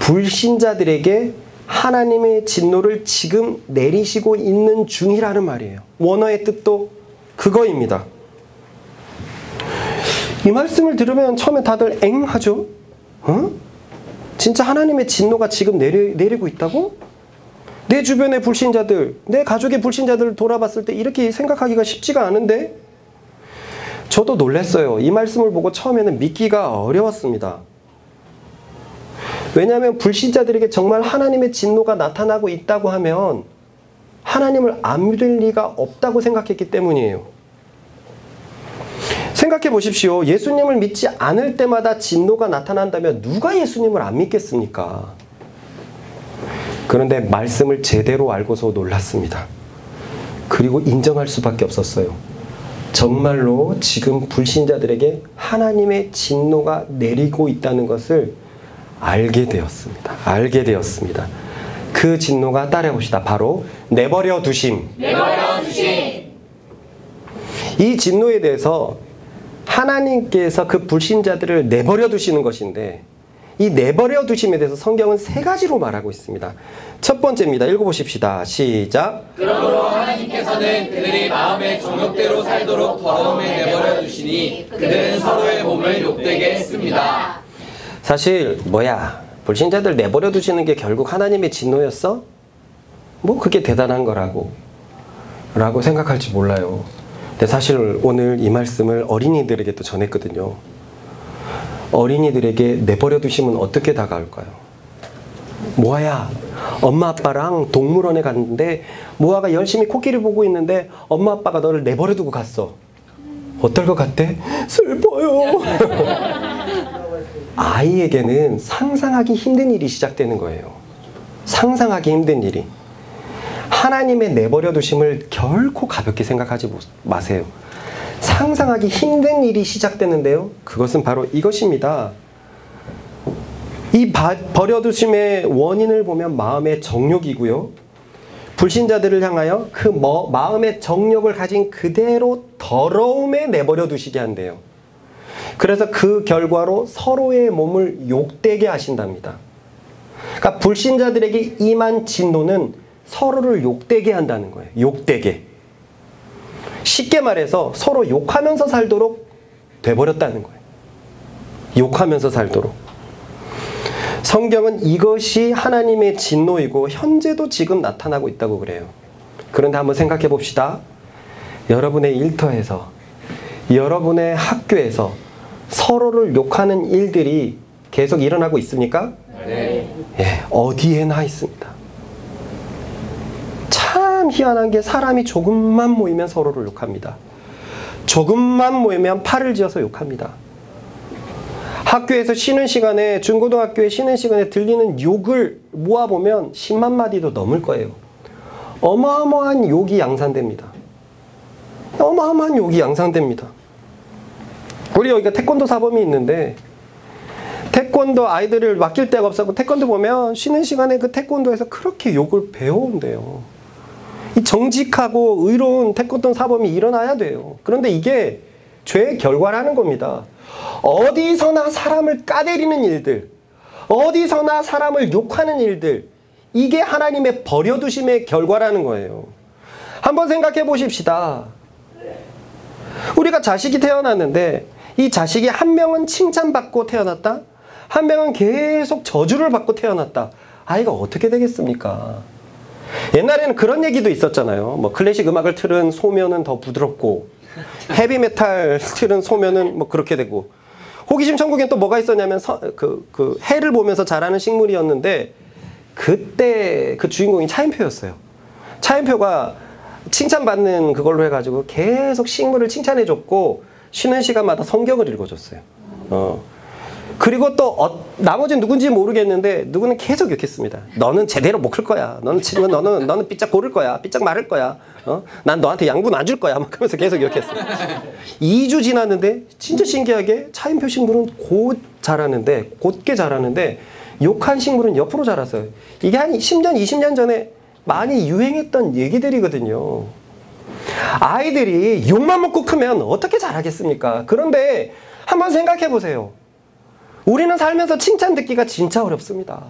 불신자들에게 하나님의 진노를 지금 내리시고 있는 중이라는 말이에요. 원어의 뜻도 그거입니다. 이 말씀을 들으면 처음에 다들 엥 하죠? 어? 진짜 하나님의 진노가 지금 내리고 있다고? 내 주변의 불신자들, 내 가족의 불신자들을 돌아봤을 때 이렇게 생각하기가 쉽지가 않은데 저도 놀랐어요. 이 말씀을 보고 처음에는 믿기가 어려웠습니다. 왜냐하면 불신자들에게 정말 하나님의 진노가 나타나고 있다고 하면 하나님을 안 믿을 리가 없다고 생각했기 때문이에요. 생각해 보십시오. 예수님을 믿지 않을 때마다 진노가 나타난다면 누가 예수님을 안 믿겠습니까? 그런데 말씀을 제대로 알고서 놀랐습니다. 그리고 인정할 수밖에 없었어요. 정말로 지금 불신자들에게 하나님의 진노가 내리고 있다는 것을 알게 되었습니다. 알게 되었습니다. 그 진노가 따라해봅시다. 바로 내버려 두심. 내버려 두심. 이 진노에 대해서 하나님께서 그 불신자들을 내버려 두시는 것인데 이 내버려 두심에 대해서 성경은 세 가지로 말하고 있습니다. 첫 번째입니다. 읽어보십시다. 시작. 그러므로 하나님께서는 그들이 마음의 정욕대로 살도록 더러움에 내버려 두시니 그들은 서로의 몸을 욕되게 했습니다. 사실 불신자들 내버려 두시는 게 결국 하나님의 진노였어? 뭐 그게 대단한 거라고 생각할지 몰라요. 근데 사실 오늘 이 말씀을 어린이들에게 또 전했거든요. 어린이들에게 내버려 두시면 어떻게 다가올까요? 모아야, 엄마 아빠랑 동물원에 갔는데 모아가 열심히 코끼리 보고 있는데 엄마 아빠가 너를 내버려 두고 갔어. 어떨 것 같아? 슬퍼요. 아이에게는 상상하기 힘든 일이 시작되는 거예요. 상상하기 힘든 일이. 하나님의 내버려 두심을 결코 가볍게 생각하지 마세요. 상상하기 힘든 일이 시작되는데요. 그것은 바로 이것입니다. 이 버려두심의 원인을 보면 마음의 정욕이고요. 불신자들을 향하여 그 마음의 정욕을 가진 그대로 더러움에 내버려 두시게 한대요. 그래서 그 결과로 서로의 몸을 욕되게 하신답니다. 그러니까 불신자들에게 임한 진노는 서로를 욕되게 한다는 거예요. 욕되게. 쉽게 말해서 서로 욕하면서 살도록 돼버렸다는 거예요. 욕하면서 살도록. 성경은 이것이 하나님의 진노이고 현재도 지금 나타나고 있다고 그래요. 그런데 한번 생각해 봅시다. 여러분의 일터에서, 여러분의 학교에서 서로를 욕하는 일들이 계속 일어나고 있습니까? 네. 예, 어디에나 있습니다. 참 희한한 게 사람이 조금만 모이면 서로를 욕합니다. 조금만 모이면 팔을 지어서 욕합니다. 학교에서 쉬는 시간에, 중고등학교에 쉬는 시간에 들리는 욕을 모아보면 10만 마디도 넘을 거예요. 어마어마한 욕이 양산됩니다. 어마어마한 욕이 양산됩니다. 우리 여기가 태권도 사범이 있는데 태권도 아이들을 맡길 데가 없어서 태권도 보면 쉬는 시간에 그 태권도에서 그렇게 욕을 배워온대요. 이 정직하고 의로운 태권도 사범이 일어나야 돼요. 그런데 이게 죄의 결과라는 겁니다. 어디서나 사람을 까대리는 일들, 어디서나 사람을 욕하는 일들, 이게 하나님의 버려두심의 결과라는 거예요. 한번 생각해 보십시다. 우리가 자식이 태어났는데 이 자식이 한 명은 칭찬받고 태어났다, 한 명은 계속 저주를 받고 태어났다. 아이가 어떻게 되겠습니까? 옛날에는 그런 얘기도 있었잖아요. 뭐 클래식 음악을 틀은 소면은 더 부드럽고 헤비메탈 틀은 소면은 뭐 그렇게 되고, 호기심 천국엔 또 뭐가 있었냐면 해를 보면서 자라는 식물이었는데 그때 그 주인공이 차인표였어요. 차인표가 칭찬받는 그걸로 해가지고 계속 식물을 칭찬해줬고 쉬는 시간마다 성경을 읽어줬어요. 그리고 또 나머지는 누군지 모르겠는데 누구는 계속 욕했습니다. 너는 제대로 못 클 거야. 너는 삐짝 고를 거야. 삐짝 마를 거야. 난 너한테 양분 안 줄 거야. 막 그러면서 계속 욕했어요. 2주 지났는데 진짜 신기하게 차인표 식물은 곧게 자라는데 욕한 식물은 옆으로 자랐어요. 이게 한 10년, 20년 전에 많이 유행했던 얘기들이거든요. 아이들이 욕만 먹고 크면 어떻게 잘하겠습니까? 그런데 한번 생각해 보세요. 우리는 살면서 칭찬 듣기가 진짜 어렵습니다.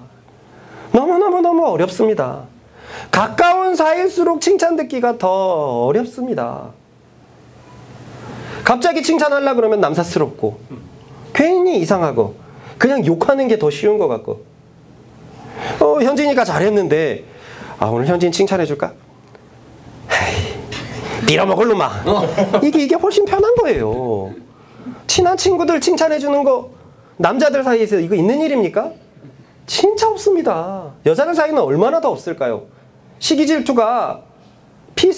너무너무 어렵습니다. 가까운 사이일수록 칭찬 듣기가 더 어렵습니다. 갑자기 칭찬하려고 그러면 남사스럽고 괜히 이상하고 그냥 욕하는 게 더 쉬운 것 같고 현진이가 잘했는데 오늘 현진 칭찬해줄까? 에이, 빌어먹을 놈아. 이게 훨씬 편한 거예요. 친한 친구들 칭찬해주는 거 남자들 사이에서 이거 있는 일입니까? 진짜 없습니다. 여자들 사이는 얼마나 더 없을까요? 시기질투가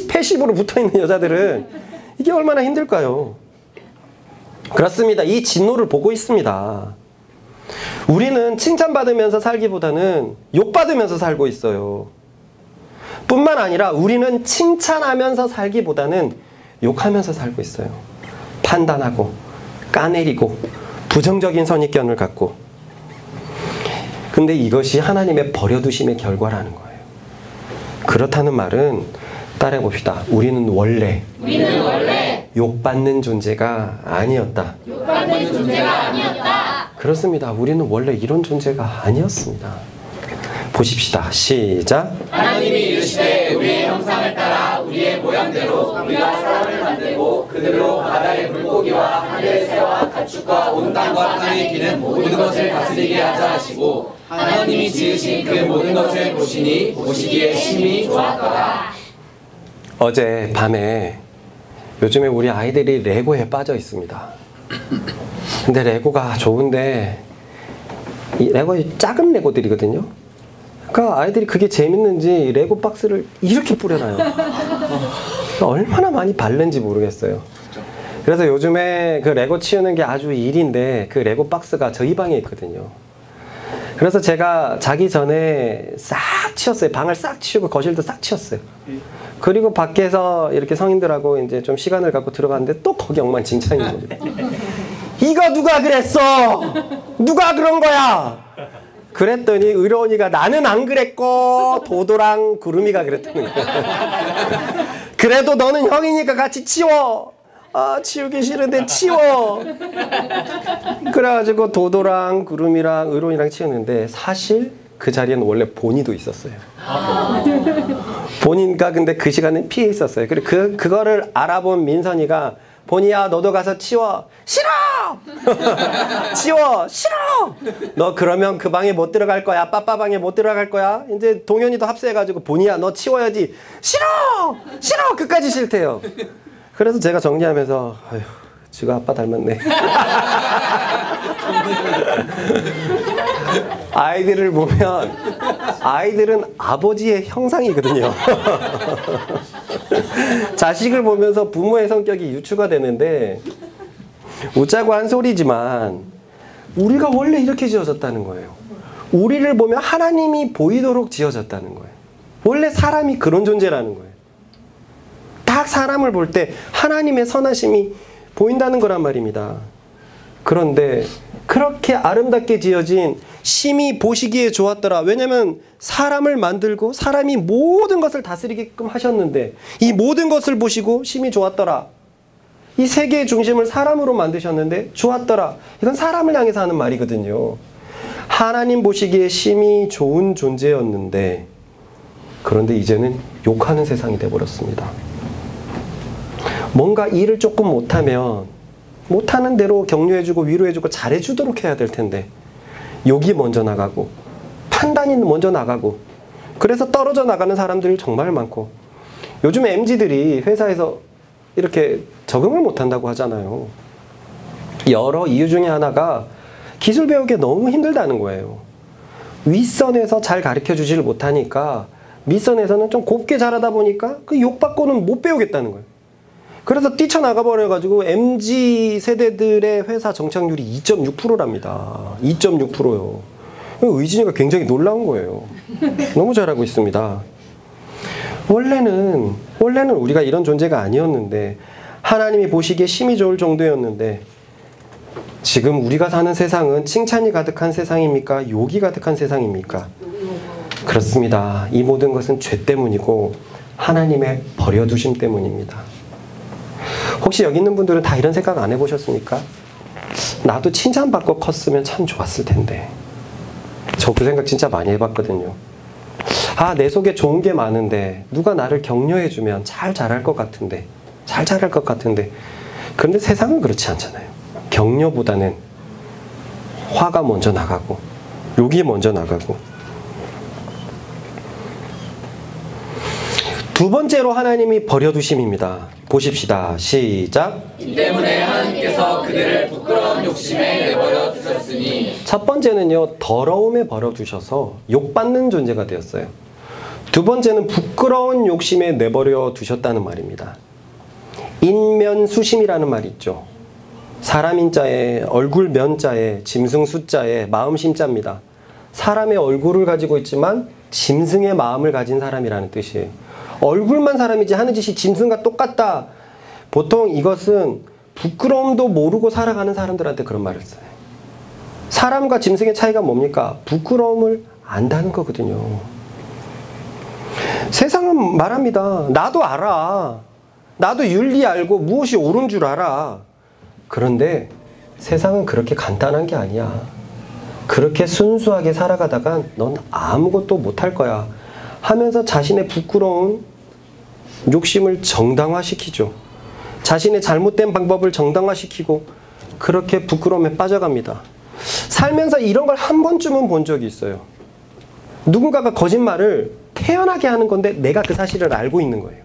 패시브로 붙어있는 여자들은 이게 얼마나 힘들까요? 그렇습니다. 이 진노를 보고 있습니다. 우리는 칭찬받으면서 살기보다는 욕받으면서 살고 있어요. 뿐만 아니라 우리는 칭찬하면서 살기보다는 욕하면서 살고 있어요. 판단하고 까내리고 부정적인 선입견을 갖고. 근데 이것이 하나님의 버려두심의 결과라는 거예요. 그렇다는 말은 따라해 봅시다. 우리는 원래 욕받는 존재가 아니었다. 그렇습니다. 우리는 원래 이런 존재가 아니었습니다. 보십시다. 시작. 하나님이 이르시되 우리의 형상을 따라 우리의 모양대로 우리가 사람을 만들고 그들로 바다의 물고기와 하늘의 새와 가축과 온 땅과 땅에 기는 모든 것을 다스리게 하자 하시고 하나님이 지으신 그 모든 것을 보시니 보시기에 심히 좋았더라. 어제 밤에 요즘에 우리 아이들이 레고에 빠져 있습니다. 근데 레고가 좋은데 이 레고 작은 레고들이거든요. 그러니까 아이들이 그게 재밌는지 레고 박스를 이렇게 뿌려놔요. 얼마나 많이 바른지 모르겠어요. 그래서 요즘에 그 레고 치우는 게 아주 일인데 그 레고 박스가 저희 방에 있거든요. 그래서 제가 자기 전에 싹 치웠어요. 방을 싹 치우고 거실도 싹 치웠어요. 그리고 밖에서 이렇게 성인들하고 이제 좀 시간을 갖고 들어갔는데 또 거기 엉망진창인 겁니다. 이거 누가 그랬어? 누가 그런 거야? 그랬더니 의로운이가 나는 안 그랬고 도도랑 구름이가 그랬다는 거야. 그래도 너는 형이니까 같이 치워. 치우기 싫은데 치워. 그래가지고 도도랑 구름이랑 의로운이랑 치우는데 사실 그 자리에는 원래 본이도 있었어요. 본이가 근데 그 시간에 피해 있었어요. 그리고 그거를 알아본 민선이가 본이야 너도 가서 치워. 싫어! 치워! 싫어! 너 그러면 그 방에 못 들어갈 거야. 빠빠 방에 못 들어갈 거야. 이제 동현이도 합세해가지고 본이야 너 치워야지. 싫어! 싫어! 끝까지 싫대요. 그래서 제가 정리하면서 아휴 지가 아빠 닮았네. 아이들을 보면 아이들은 아버지의 형상이거든요. 자식을 보면서 부모의 성격이 유추가 되는데 웃자고 한 소리지만 우리가 원래 이렇게 지어졌다는 거예요. 우리를 보면 하나님이 보이도록 지어졌다는 거예요. 원래 사람이 그런 존재라는 거예요. 딱 사람을 볼 때 하나님의 선하심이 보인다는 거란 말입니다. 그런데 그렇게 아름답게 지어진 심히 보시기에 좋았더라. 왜냐하면 사람을 만들고 사람이 모든 것을 다스리게끔 하셨는데 이 모든 것을 보시고 심히 좋았더라. 이 세계의 중심을 사람으로 만드셨는데 좋았더라. 이건 사람을 향해서 하는 말이거든요. 하나님 보시기에 심히 좋은 존재였는데 그런데 이제는 욕하는 세상이 되어버렸습니다. 뭔가 일을 조금 못하면 못하는 대로 격려해주고 위로해주고 잘해주도록 해야 될 텐데 욕이 먼저 나가고 판단이 먼저 나가고 그래서 떨어져 나가는 사람들이 정말 많고 요즘 MZ들이 회사에서 이렇게 적응을 못한다고 하잖아요. 여러 이유 중에 하나가 기술 배우기 너무 힘들다는 거예요. 윗선에서 잘 가르쳐주지를 못하니까 밑선에서는 좀 곱게 잘하다 보니까 그 욕받고는 못 배우겠다는 거예요. 그래서 뛰쳐나가 버려가지고 MZ 세대들의 회사 정착률이 2.6%랍니다. 2.6%요. 의진이가 굉장히 놀라운 거예요. 너무 잘하고 있습니다. 원래는 우리가 이런 존재가 아니었는데 하나님이 보시기에 심히 좋을 정도였는데 지금 우리가 사는 세상은 칭찬이 가득한 세상입니까? 욕이 가득한 세상입니까? 그렇습니다. 이 모든 것은 죄 때문이고 하나님의 버려두심 때문입니다. 혹시 여기 있는 분들은 다 이런 생각 안 해보셨습니까? 나도 칭찬받고 컸으면 참 좋았을 텐데. 저 그 생각 진짜 많이 해봤거든요. 아, 내 속에 좋은 게 많은데 누가 나를 격려해주면 잘 자랄 것 같은데, 잘 자랄 것 같은데. 그런데 세상은 그렇지 않잖아요. 격려보다는 화가 먼저 나가고 욕이 먼저 나가고. 두 번째로 하나님이 버려두심입니다. 보십시다. 시작. 이 때문에 하나님께서 그들을 부끄러운 욕심에 내버려 두셨으니. 첫 번째는요, 더러움에 버려두셔서 욕받는 존재가 되었어요. 두 번째는 부끄러운 욕심에 내버려 두셨다는 말입니다. 인면수심이라는 말이 있죠. 사람 인자에, 얼굴 면자에, 짐승 숫자에, 마음 심자입니다. 사람의 얼굴을 가지고 있지만 짐승의 마음을 가진 사람이라는 뜻이에요. 얼굴만 사람이지 하는 짓이 짐승과 똑같다. 보통 이것은 부끄러움도 모르고 살아가는 사람들한테 그런 말을 써요. 사람과 짐승의 차이가 뭡니까? 부끄러움을 안다는 거거든요. 세상은 말합니다. 나도 알아. 나도 윤리 알고 무엇이 옳은 줄 알아. 그런데 세상은 그렇게 간단한 게 아니야. 그렇게 순수하게 살아가다간 넌 아무것도 못할 거야 하면서 자신의 부끄러운 욕심을 정당화시키죠. 자신의 잘못된 방법을 정당화시키고 그렇게 부끄러움에 빠져갑니다. 살면서 이런 걸 한 번쯤은 본 적이 있어요. 누군가가 거짓말을 태연하게 하는 건데 내가 그 사실을 알고 있는 거예요.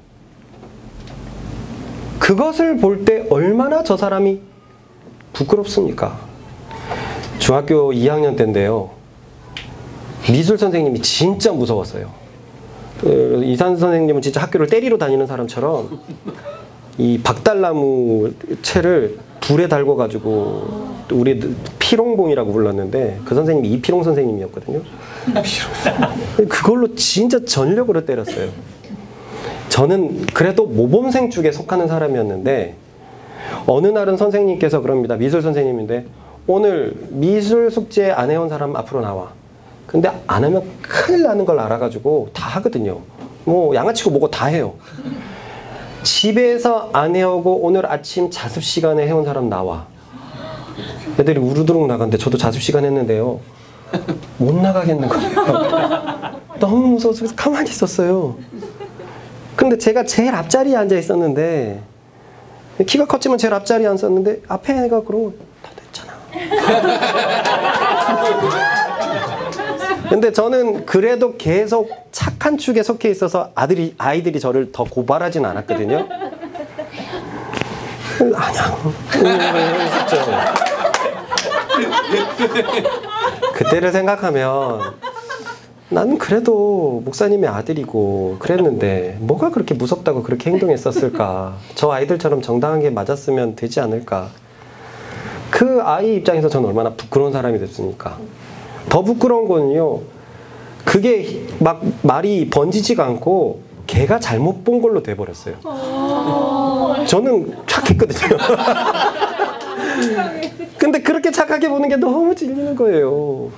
그것을 볼 때 얼마나 저 사람이 부끄럽습니까? 중학교 2학년 때인데요. 미술 선생님이 진짜 무서웠어요. 이산 선생님은 진짜 학교를 때리러 다니는 사람처럼 이 박달나무 채를 불에 달궈가지고 우리 피롱봉이라고 불렀는데 그 선생님이 이피롱 선생님이었거든요. 그걸로 진짜 전력으로 때렸어요. 저는 그래도 모범생 쪽에 속하는 사람이었는데 어느 날은 선생님께서 그럽니다. 미술 선생님인데 오늘 미술 숙제 안 해온 사람 앞으로 나와. 근데 안 하면 큰일 나는 걸 알아가지고 다 하거든요. 뭐 양아치고 뭐고 다 해요. 집에서 안 해오고 오늘 아침 자습 시간에 해온 사람 나와. 애들이 우르르 나갔는데 저도 자습 시간 했는데요. 못 나가겠는 거예요. 너무 무서워서 가만히 있었어요. 근데 제가 제일 앞자리에 앉아 있었는데 키가 컸지만 제일 앞자리에 앉았는데 앞에 애가 그러고 다 됐잖아. 근데 저는 그래도 계속 착한 축에 속해 있어서 아이들이 저를 더 고발하진 않았거든요. 아니야. 있었죠. 그때를 생각하면 나는 그래도 목사님의 아들이고 그랬는데 뭐가 그렇게 무섭다고 그렇게 행동했었을까? 저 아이들처럼 정당하게 맞았으면 되지 않을까? 그 아이 입장에서 저는 얼마나 부끄러운 사람이 됐습니까? 더 부끄러운 거는요. 그게 막 말이 번지지가 않고 걔가 잘못 본 걸로 돼버렸어요. 저는 착했거든요. 근데 그렇게 착하게 보는 게 너무 질리는 거예요.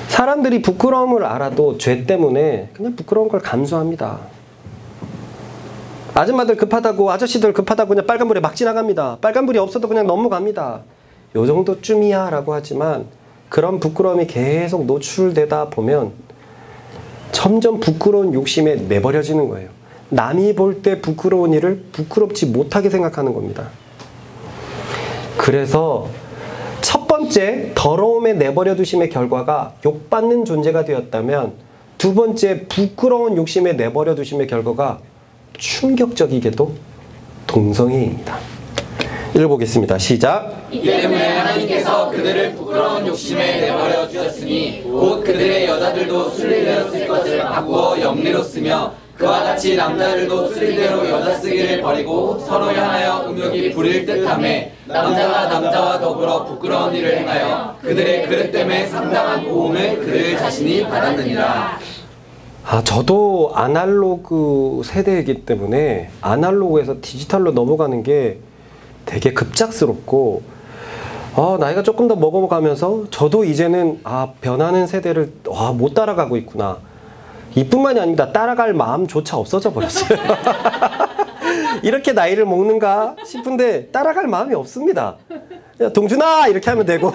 사람들이 부끄러움을 알아도 죄 때문에 그냥 부끄러운 걸 감수합니다. 아줌마들 급하다고 아저씨들 급하다고 그냥 빨간불에 막 지나갑니다. 빨간불이 없어도 그냥 넘어갑니다. 요 정도쯤이야 라고 하지만 그런 부끄러움이 계속 노출되다 보면 점점 부끄러운 욕심에 내버려지는 거예요. 남이 볼 때 부끄러운 일을 부끄럽지 못하게 생각하는 겁니다. 그래서 첫 번째 더러움에 내버려 두심의 결과가 욕받는 존재가 되었다면 두 번째 부끄러운 욕심에 내버려 두심의 결과가 충격적이게도 동성애입니다. 읽어보겠습니다. 시작. 이 때문에 하나님께서 그들을 부끄러운 욕심에 내버려 두셨으니 곧 그들의 여자들도 술리대로 쓸 것을 바꾸어 영리로 쓰며 그와 같이 남자들도 술리대로 여자 쓰기를 버리고 서로 향하여 음욕이 부릴 듯하매 남자가 남자와 더불어 부끄러운 일을 행하여 그들의 그릇 때문에 상당한 고음을 그들 자신이 받았느니라. 저도 아날로그 세대이기 때문에 아날로그에서 디지털로 넘어가는 게 되게 급작스럽고 나이가 조금 더 먹어가면서 저도 이제는 변하는 세대를 못 따라가고 있구나. 이뿐만이 아닙니다. 따라갈 마음조차 없어져 버렸어요. 이렇게 나이를 먹는가 싶은데 따라갈 마음이 없습니다. 야, 동준아 이렇게 하면 되고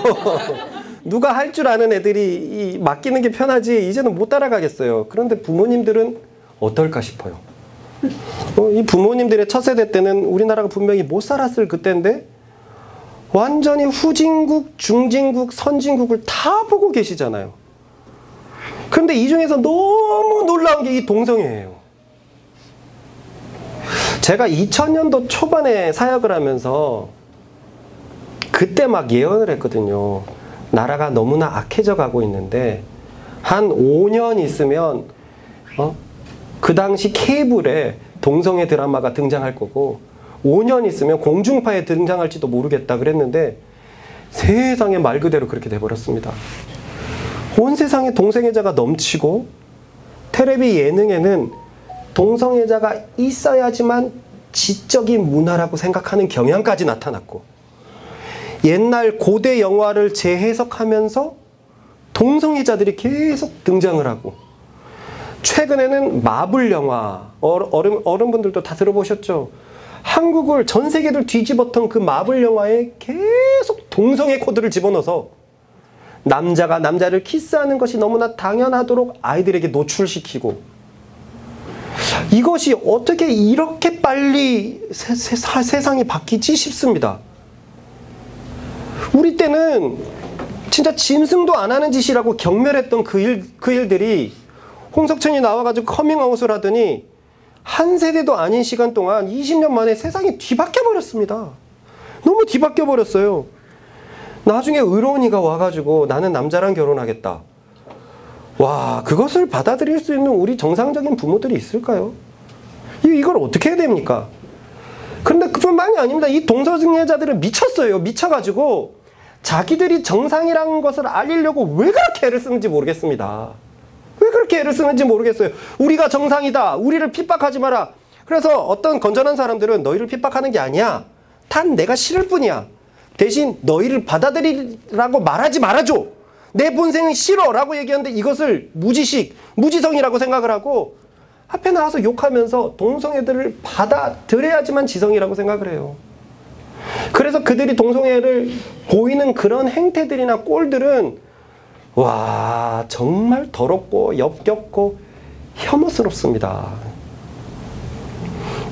누가 할 줄 아는 애들이 맡기는 게 편하지 이제는 못 따라가겠어요. 그런데 부모님들은 어떨까 싶어요. 이 부모님들의 첫 세대 때는 우리나라가 분명히 못 살았을 그때인데 완전히 후진국, 중진국, 선진국을 다 보고 계시잖아요. 그런데 이 중에서 너무 놀라운 게 이 동성애예요. 제가 2000년도 초반에 사역을 하면서 그때 막 예언을 했거든요. 나라가 너무나 악해져 가고 있는데 한 5년 있으면 그 당시 케이블에 동성애 드라마가 등장할 거고 5년 있으면 공중파에 등장할지도 모르겠다 그랬는데 세상에 말 그대로 그렇게 돼버렸습니다. 온 세상에 동성애자가 넘치고 텔레비 예능에는 동성애자가 있어야지만 지적인 문화라고 생각하는 경향까지 나타났고 옛날 고대 영화를 재해석하면서 동성애자들이 계속 등장을 하고 최근에는 마블 영화, 어른분들도 다 들어보셨죠? 한국을 전 세계를 뒤집었던 그 마블 영화에 계속 동성애 코드를 집어넣어서 남자가 남자를 키스하는 것이 너무나 당연하도록 아이들에게 노출시키고 이것이 어떻게 이렇게 빨리 세상이 바뀌지 싶습니다. 우리 때는 진짜 짐승도 안 하는 짓이라고 경멸했던 그 일들이 홍석천이 나와가지고 커밍아웃을 하더니 한 세대도 아닌 시간 동안 20년 만에 세상이 뒤바뀌어 버렸습니다. 너무 뒤바뀌어 버렸어요. 나중에 의로운이가 와가지고 나는 남자랑 결혼하겠다. 와, 그것을 받아들일 수 있는 우리 정상적인 부모들이 있을까요? 이걸 어떻게 해야 됩니까? 그런데 그뿐만이 아닙니다. 이 동성애자들은 미쳤어요. 미쳐가지고 자기들이 정상이라는 것을 알리려고 왜 그렇게 애를 쓰는지 모르겠습니다. 왜 그렇게 애를 쓰는지 모르겠어요. 우리가 정상이다. 우리를 핍박하지 마라. 그래서 어떤 건전한 사람들은 너희를 핍박하는 게 아니야. 단 내가 싫을 뿐이야. 대신 너희를 받아들이라고 말하지 말아줘. 내 본생은 싫어 라고 얘기하는데 이것을 무지식, 무지성이라고 생각을 하고 앞에 나와서 욕하면서 동성애들을 받아들여야지만 지성이라고 생각을 해요. 그래서 그들이 동성애를 보이는 그런 행태들이나 꼴들은 와, 정말 더럽고 역겹고 혐오스럽습니다.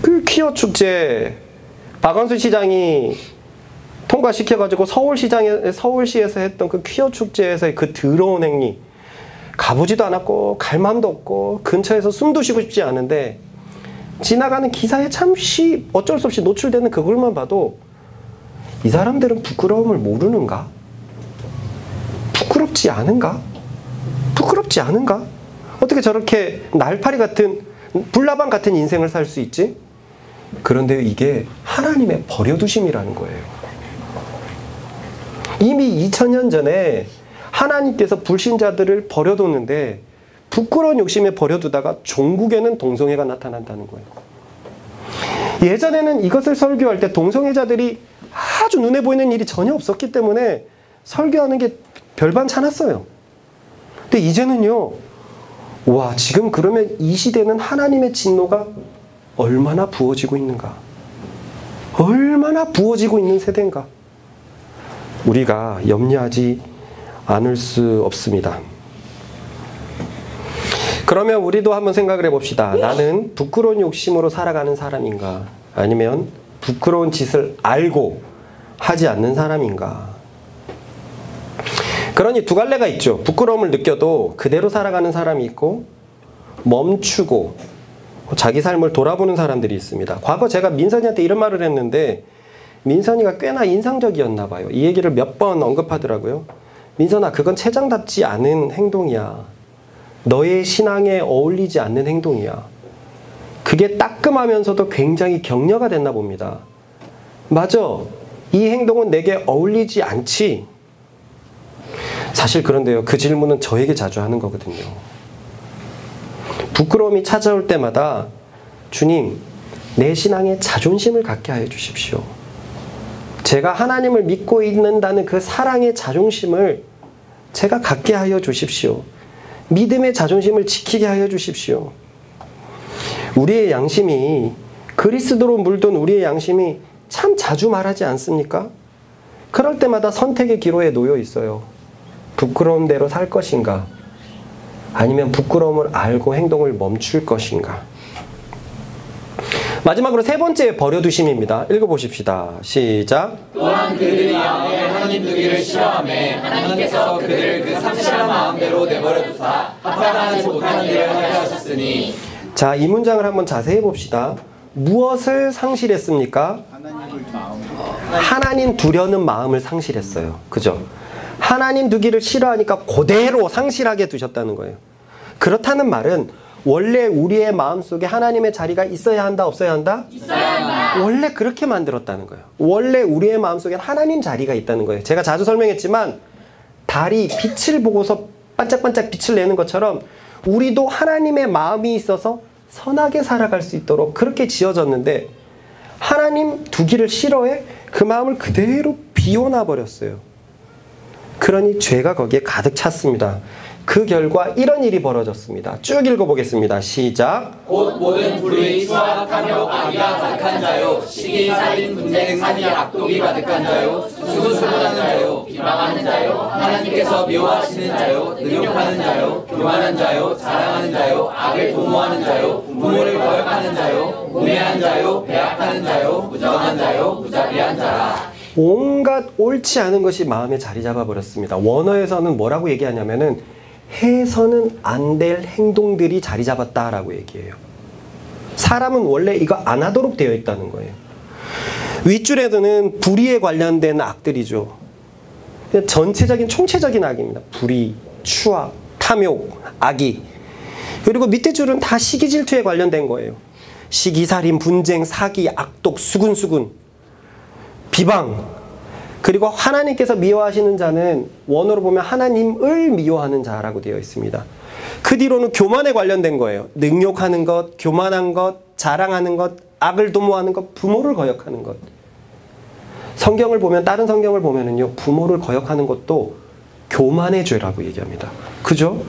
그 퀴어 축제 박원순 시장이 통과시켜가지고 서울시에서 했던 그 퀴어 축제에서의 그 더러운 행위 가보지도 않았고 갈 마음도 없고 근처에서 숨도 쉬고 싶지 않은데 지나가는 기사에 잠시 어쩔 수 없이 노출되는 그걸만 봐도 이 사람들은 부끄러움을 모르는가? 부끄럽지 않은가? 부끄럽지 않은가? 어떻게 저렇게 날파리 같은 불나방 같은 인생을 살 수 있지? 그런데 이게 하나님의 버려두심이라는 거예요. 이미 2000년 전에 하나님께서 불신자들을 버려뒀는데 부끄러운 욕심에 버려두다가 종국에는 동성애가 나타난다는 거예요. 예전에는 이것을 설교할 때 동성애자들이 아주 눈에 보이는 일이 전혀 없었기 때문에 설교하는 게 별반찮았어요. 근데 이제는요, 와, 지금 그러면 이 시대는 하나님의 진노가 얼마나 부어지고 있는가? 얼마나 부어지고 있는 세대인가? 우리가 염려하지 않을 수 없습니다. 그러면 우리도 한번 생각을 해봅시다. 나는 부끄러운 욕심으로 살아가는 사람인가? 아니면 부끄러운 짓을 알고 하지 않는 사람인가? 그러니 두 갈래가 있죠. 부끄러움을 느껴도 그대로 살아가는 사람이 있고 멈추고 자기 삶을 돌아보는 사람들이 있습니다. 과거 제가 민선이한테 이런 말을 했는데 민선이가 꽤나 인상적이었나 봐요. 이 얘기를 몇 번 언급하더라고요. 민선아, 그건 채장답지 않은 행동이야. 너의 신앙에 어울리지 않는 행동이야. 그게 따끔하면서도 굉장히 격려가 됐나 봅니다. 맞아. 이 행동은 내게 어울리지 않지. 사실 그런데요. 그 질문은 저에게 자주 하는 거거든요. 부끄러움이 찾아올 때마다 주님, 내 신앙에 자존심을 갖게 하여 주십시오. 제가 하나님을 믿고 있는다는 그 사랑의 자존심을 제가 갖게 하여 주십시오. 믿음의 자존심을 지키게 하여 주십시오. 우리의 양심이, 그리스도로 물든 우리의 양심이 참 자주 말하지 않습니까? 그럴 때마다 선택의 기로에 놓여 있어요. 부끄러운 대로 살 것인가? 아니면 부끄러움을 알고 행동을 멈출 것인가? 마지막으로 세 번째 버려두심입니다. 읽어보십시다. 시작. 또한 그들이 양의 하나님 두기를 싫어하매 하나님께서 그들을 그 상실한 마음대로 내버려 두사 합당하지 못하는 일을 하게 하셨으니. 자, 이 문장을 한번 자세히 봅시다. 무엇을 상실했습니까? 하나님 두려는 마음을 상실했어요. 그죠? 하나님 두기를 싫어하니까 그대로 상실하게 두셨다는 거예요. 그렇다는 말은 원래 우리의 마음속에 하나님의 자리가 있어야 한다, 없어야 한다? 있어야 한다. 원래 그렇게 만들었다는 거예요. 원래 우리의 마음속에 하나님 자리가 있다는 거예요. 제가 자주 설명했지만 달이 빛을 보고서 반짝반짝 빛을 내는 것처럼 우리도 하나님의 마음이 있어서 선하게 살아갈 수 있도록 그렇게 지어졌는데 하나님 두기를 싫어해 그 마음을 그대로 비워놔 버렸어요. 그러니 죄가 거기에 가득 찼습니다. 그 결과 이런 일이 벌어졌습니다. 쭉 읽어보겠습니다. 시작. 곧 모든 불의, 수와 탐욕, 악의가 가득한 자요, 시기, 살인, 분쟁, 산이, 악독이 가득한 자요, 수수수분하는 자요, 비방하는 자요, 하나님께서 미워하시는 자요, 능욕하는 자요, 교만한 자요, 자랑하는 자요, 악을 도모하는 자요, 부모를 거역하는 자요, 우매한 자요, 배악하는 자요, 무정한 자요, 무자비한 자라. 온갖 옳지 않은 것이 마음에 자리 잡아버렸습니다. 원어에서는 뭐라고 얘기하냐면은 해서는 안 될 행동들이 자리 잡았다라고 얘기해요. 사람은 원래 이거 안 하도록 되어 있다는 거예요. 윗줄에는 불의에 관련된 악들이죠. 전체적인 총체적인 악입니다. 불의, 추악, 탐욕, 악의. 그리고 밑에 줄은 다 시기 질투에 관련된 거예요. 시기, 살인, 분쟁, 사기, 악독, 수군수군, 비방. 그리고 하나님께서 미워하시는 자는 원어로 보면 하나님을 미워하는 자라고 되어 있습니다. 그 뒤로는 교만에 관련된 거예요. 능욕하는 것, 교만한 것, 자랑하는 것, 악을 도모하는 것, 부모를 거역하는 것. 성경을 보면, 다른 성경을 보면은요, 부모를 거역하는 것도 교만의 죄라고 얘기합니다. 그죠?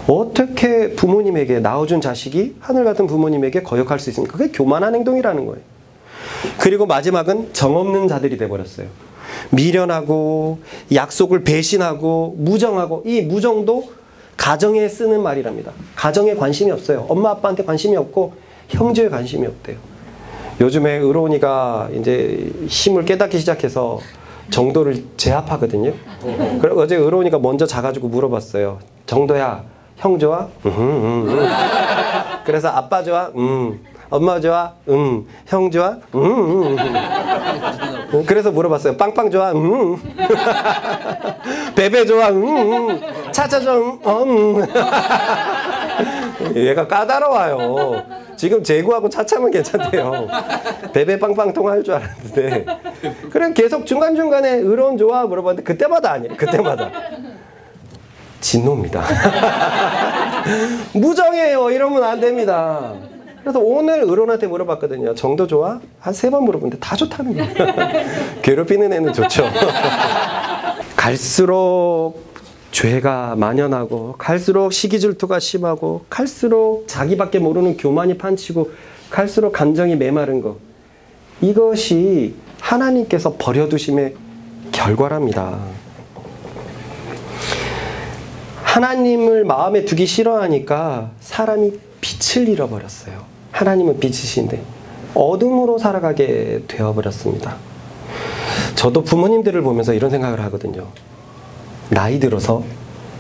어떻게 부모님에게, 낳아준 자식이 하늘 같은 부모님에게 거역할 수 있습니까? 그게 교만한 행동이라는 거예요. 그리고 마지막은 정없는 자들이 돼버렸어요. 미련하고 약속을 배신하고 무정하고, 이 무정도 가정에 쓰는 말이랍니다. 가정에 관심이 없어요. 엄마 아빠한테 관심이 없고 형제에 관심이 없대요. 요즘에 의로운이가 이제 힘을 깨닫기 시작해서 정도를 제압하거든요. 그래서 어제 의로운이가 먼저 자가지고 물어봤어요. 정도야, 형 좋아? 그래서 아빠 좋아? 엄마 좋아? 형 좋아? 그래서 물어봤어요. 빵빵 좋아? 베베 좋아? 차차 좋아? 얘가 까다로워요. 지금 제구하고 차차면 괜찮대요. 베베 빵빵 통할 줄 알았는데. 그래 계속 중간중간에 의로운 좋아? 물어봤는데 그때마다 아니에요. 그때마다. 진노입니다. 무정해요. 이러면 안 됩니다. 그래서 오늘 의론한테 물어봤거든요. 정도 좋아? 한 3번 물어봤는데 다 좋다는 거예요. 괴롭히는 애는 좋죠. 갈수록 죄가 만연하고, 갈수록 시기질투가 심하고, 갈수록 자기밖에 모르는 교만이 판치고, 갈수록 감정이 메마른 것. 이것이 하나님께서 버려두심의 결과랍니다. 하나님을 마음에 두기 싫어하니까 사람이 빛을 잃어버렸어요. 하나님은 빛이신데 어둠으로 살아가게 되어버렸습니다. 저도 부모님들을 보면서 이런 생각을 하거든요. 나이 들어서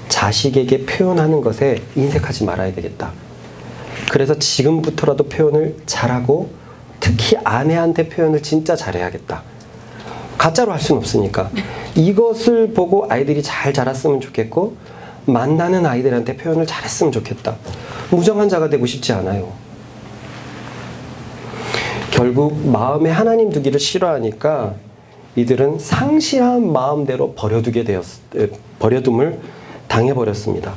자식에게 표현하는 것에 인색하지 말아야 되겠다. 그래서 지금부터라도 표현을 잘하고 특히 아내한테 표현을 진짜 잘해야겠다. 가짜로 할 수는 없으니까. 이것을 보고 아이들이 잘 자랐으면 좋겠고, 만나는 아이들한테 표현을 잘했으면 좋겠다. 무정한 자가 되고 싶지 않아요. 결국 마음에 하나님 두기를 싫어하니까 이들은 상실한 마음대로 버려둠을 당해버렸습니다.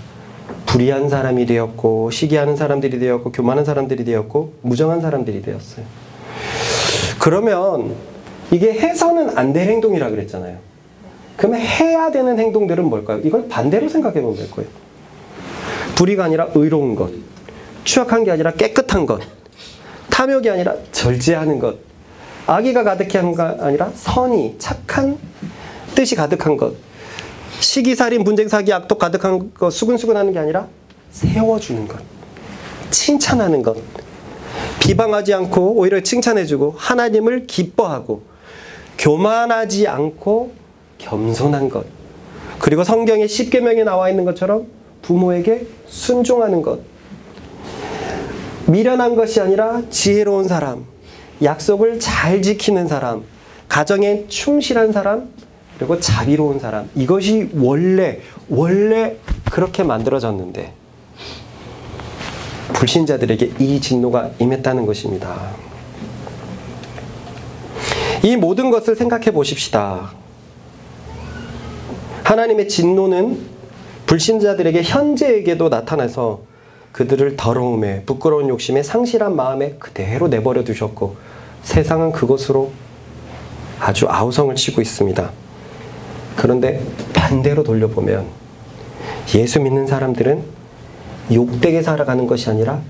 불의한 사람이 되었고, 시기하는 사람들이 되었고, 교만한 사람들이 되었고, 무정한 사람들이 되었어요. 그러면 이게 해서는 안 될 행동이라 그랬잖아요. 그러면 해야 되는 행동들은 뭘까요? 이걸 반대로 생각해 보면 될 거예요. 불의가 아니라 의로운 것, 추악한 게 아니라 깨끗한 것, 탐욕이 아니라 절제하는 것, 악의가 가득한 게 아니라 선이 착한 뜻이 가득한 것, 시기살인 분쟁 사기 악독 가득한 것, 수근수근하는 게 아니라 세워주는 것, 칭찬하는 것, 비방하지 않고 오히려 칭찬해주고 하나님을 기뻐하고 교만하지 않고 겸손한 것, 그리고 성경에 십계명에 나와 있는 것처럼 부모에게 순종하는 것, 미련한 것이 아니라 지혜로운 사람, 약속을 잘 지키는 사람, 가정에 충실한 사람, 그리고 자비로운 사람. 이것이 원래 그렇게 만들어졌는데 불신자들에게 이 진노가 임했다는 것입니다. 이 모든 것을 생각해 보십시다. 하나님의 진노는 불신자들에게 현재에게도 나타나서 그들을 더러움에, 부끄러운 욕심에, 상실한 마음에 그대로 내버려 두셨고 세상은 그것으로 아주 아우성을 치고 있습니다. 그런데 반대로 돌려보면 예수 믿는 사람들은 욕되게 살아가는 것이 아니라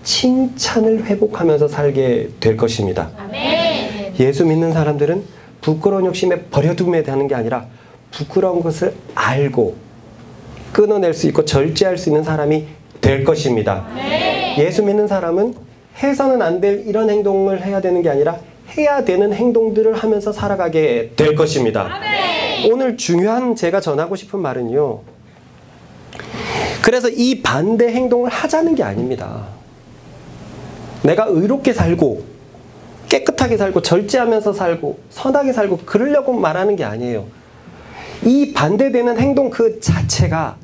칭찬을 회복하면서 살게 될 것입니다. 아멘. 예수 믿는 사람들은 부끄러운 욕심에 버려두면 되는 게 아니라 부끄러운 것을 알고 끊어낼 수 있고 절제할 수 있는 사람이 될 것입니다. 아멘. 예수 믿는 사람은 해서는 안 될 이런 행동을 해야 되는 게 아니라 해야 되는 행동들을 하면서 살아가게 될 것입니다. 아멘. 오늘 중요한 제가 전하고 싶은 말은요, 그래서 이 반대 행동을 하자는 게 아닙니다. 내가 의롭게 살고 깨끗하게 살고 절제하면서 살고 선하게 살고 그러려고 말하는 게 아니에요. 이 반대되는 행동 그 자체가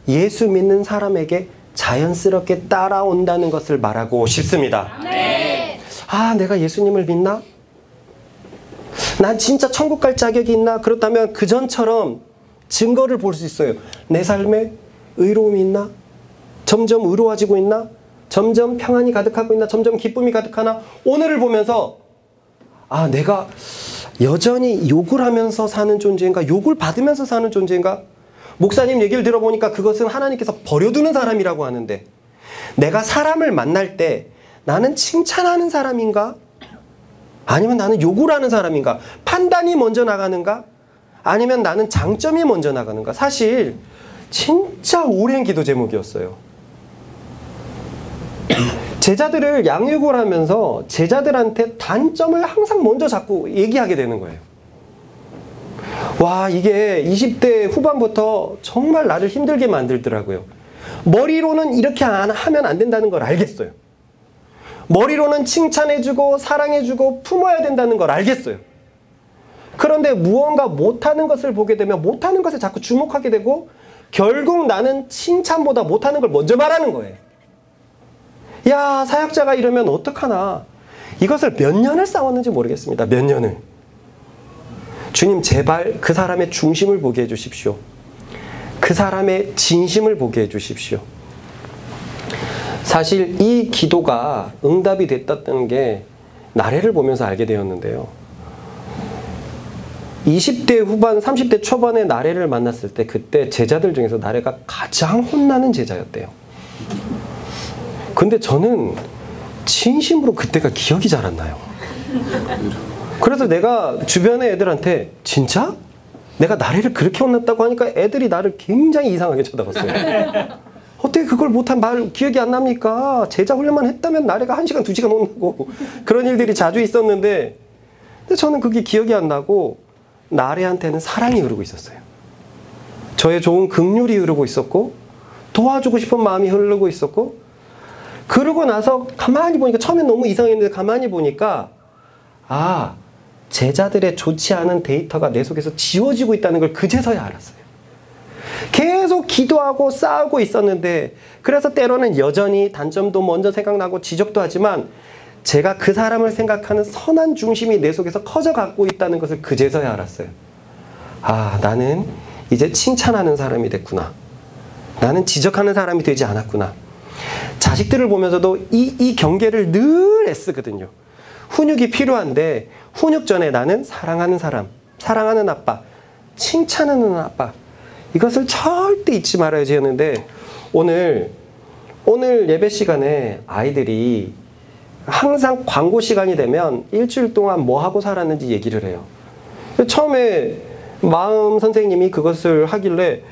예수 믿는 사람에게 자연스럽게 따라온다는 것을 말하고 싶습니다. 아멘. 아, 내가 예수님을 믿나? 난 진짜 천국 갈 자격이 있나? 그렇다면 그전처럼 증거를 볼 수 있어요. 내 삶에 의로움이 있나? 점점 의로워지고 있나? 점점 평안이 가득하고 있나? 점점 기쁨이 가득하나? 오늘을 보면서 아, 내가 여전히 욕을 하면서 사는 존재인가? 욕을 받으면서 사는 존재인가? 목사님 얘기를 들어보니까 그것은 하나님께서 버려두는 사람이라고 하는데, 내가 사람을 만날 때 나는 칭찬하는 사람인가? 아니면 나는 욕을 하는 사람인가? 판단이 먼저 나가는가? 아니면 나는 장점이 먼저 나가는가? 사실 진짜 오랜 기도 제목이었어요. 제자들을 양육을 하면서 제자들한테 단점을 항상 먼저 자꾸 얘기하게 되는 거예요. 와, 이게 20대 후반부터 정말 나를 힘들게 만들더라고요. 머리로는 이렇게 하면 안 된다는 걸 알겠어요. 머리로는 칭찬해주고 사랑해주고 품어야 된다는 걸 알겠어요. 그런데 무언가 못하는 것을 보게 되면 못하는 것에 자꾸 주목하게 되고 결국 나는 칭찬보다 못하는 걸 먼저 말하는 거예요. 야, 사역자가 이러면 어떡하나. 이것을 몇 년을 싸웠는지 모르겠습니다. 몇 년을. 주님, 제발 그 사람의 중심을 보게 해주십시오. 그 사람의 진심을 보게 해주십시오. 사실 이 기도가 응답이 됐다는 게 나래를 보면서 알게 되었는데요. 20대 후반, 30대 초반에 나래를 만났을 때 그때 제자들 중에서 나래가 가장 혼나는 제자였대요. 근데 저는 진심으로 그때가 기억이 잘 안 나요. 그래서 내가 주변의 애들한테 진짜? 내가 나래를 그렇게 혼났다고 하니까 애들이 나를 굉장히 이상하게 쳐다봤어요. 어떻게 그걸 못한 말 기억이 안 납니까? 제자 훈련만 했다면 나래가 1시간, 2시간 혼나고 그런 일들이 자주 있었는데, 근데 저는 그게 기억이 안 나고 나래한테는 사랑이 흐르고 있었어요. 저의 좋은 긍휼이 흐르고 있었고 도와주고 싶은 마음이 흐르고 있었고, 그러고 나서 가만히 보니까 처음엔 너무 이상했는데 가만히 보니까 아, 제자들의 좋지 않은 데이터가 내 속에서 지워지고 있다는 걸 그제서야 알았어요. 계속 기도하고 싸우고 있었는데, 그래서 때로는 여전히 단점도 먼저 생각나고 지적도 하지만 제가 그 사람을 생각하는 선한 중심이 내 속에서 커져가고 있다는 것을 그제서야 알았어요. 아, 나는 이제 칭찬하는 사람이 됐구나. 나는 지적하는 사람이 되지 않았구나. 자식들을 보면서도 이 경계를 늘 애쓰거든요. 훈육이 필요한데 훈육 전에 나는 사랑하는 사람, 사랑하는 아빠, 칭찬하는 아빠, 이것을 절대 잊지 말아야지 했는데 오늘 예배 시간에 아이들이 항상 광고 시간이 되면 일주일 동안 뭐 하고 살았는지 얘기를 해요. 처음에 마음 선생님이 그것을 하길래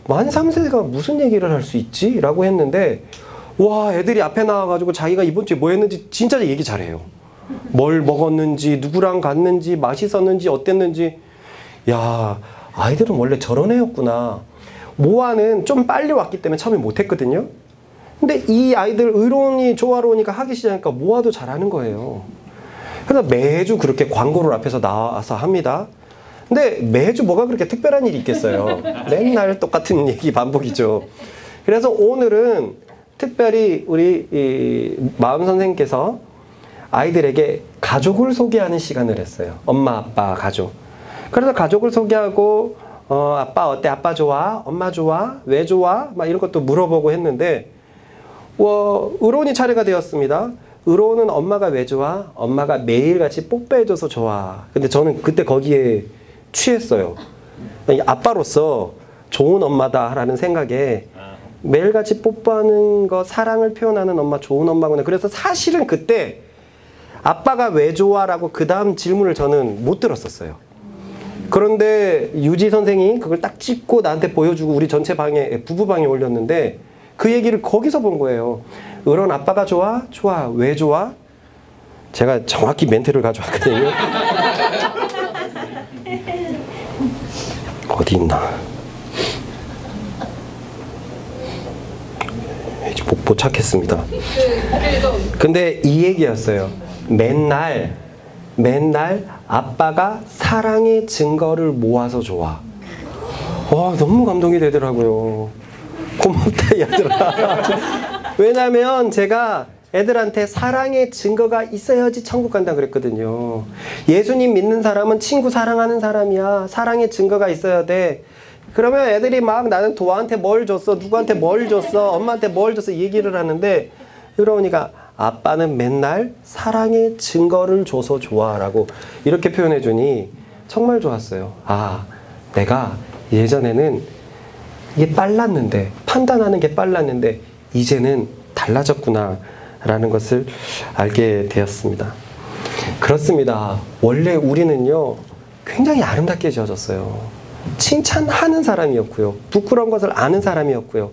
만 3세가 무슨 얘기를 할 수 있지? 라고 했는데 와, 애들이 앞에 나와가지고 자기가 이번 주에 뭐 했는지 진짜 얘기 잘해요. 뭘 먹었는지, 누구랑 갔는지, 맛있었는지, 어땠는지. 야, 아이들은 원래 저런 애였구나. 모아는 좀 빨리 왔기 때문에 처음에 못했거든요. 근데 이 아이들 의론이 조화로우니까 하기 시작하니까 모아도 잘하는 거예요. 그래서 매주 그렇게 광고를 앞에서 나와서 합니다. 근데 매주 뭐가 그렇게 특별한 일이 있겠어요. 맨날 똑같은 얘기 반복이죠. 그래서 오늘은 특별히 우리 이 마음 선생님께서 아이들에게 가족을 소개하는 시간을 했어요. 엄마, 아빠, 가족. 그래서 가족을 소개하고 아빠 어때? 아빠 좋아? 엄마 좋아? 왜 좋아? 막 이런 것도 물어보고 했는데 의론이 차례가 되었습니다. 의론은 엄마가 왜 좋아? 엄마가 매일같이 뽀뽀해줘서 좋아. 근데 저는 그때 거기에 취했어요. 아빠로서 좋은 엄마다라는 생각에 매일같이 뽀뽀하는 거, 사랑을 표현하는 엄마, 좋은 엄마구나. 그래서 사실은 그때 아빠가 왜 좋아? 라고 그 다음 질문을 저는 못 들었었어요. 그런데 유지 선생이 그걸 딱 찍고 나한테 보여주고 우리 전체 방에, 부부방에 올렸는데 그 얘기를 거기서 본 거예요. 의론 아빠가 좋아? 좋아. 왜 좋아? 제가 정확히 멘트를 가져왔거든요. 어디 있나? 못 찾겠습니다. 근데 이 얘기였어요. 맨날 아빠가 사랑의 증거를 모아서 좋아. 와, 너무 감동이 되더라고요. 고맙다, 얘들아. 왜냐면 제가 애들한테 사랑의 증거가 있어야지 천국 간다 그랬거든요. 예수님 믿는 사람은 친구 사랑하는 사람이야. 사랑의 증거가 있어야 돼. 그러면 애들이 막 나는 도아한테 뭘 줬어, 누구한테 뭘 줬어, 엄마한테 뭘 줬어 얘기를 하는데 그러니까 아빠는 맨날 사랑의 증거를 줘서 좋아라고 이렇게 표현해 주니 정말 좋았어요. 아, 내가 예전에는 이게 빨랐는데, 판단하는 게 빨랐는데 이제는 달라졌구나 라는 것을 알게 되었습니다. 그렇습니다. 원래 우리는요 굉장히 아름답게 지어졌어요. 칭찬하는 사람이었고요, 부끄러운 것을 아는 사람이었고요,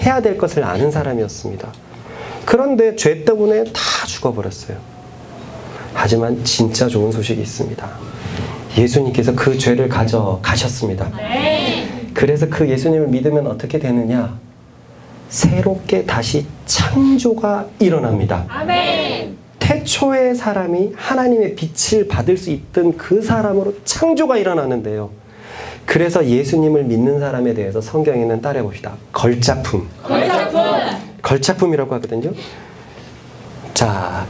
해야 될 것을 아는 사람이었습니다. 그런데 죄 때문에 다 죽어버렸어요. 하지만 진짜 좋은 소식이 있습니다. 예수님께서 그 죄를 가져가셨습니다. 그래서 그 예수님을 믿으면 어떻게 되느냐? 새롭게 다시 창조가 일어납니다. 아멘. 태초의 사람이 하나님의 빛을 받을 수 있던 그 사람으로 창조가 일어나는데요. 그래서 예수님을 믿는 사람에 대해서 성경에는 따라해 봅시다. 걸작품. 걸작품이라고 하거든요. 자,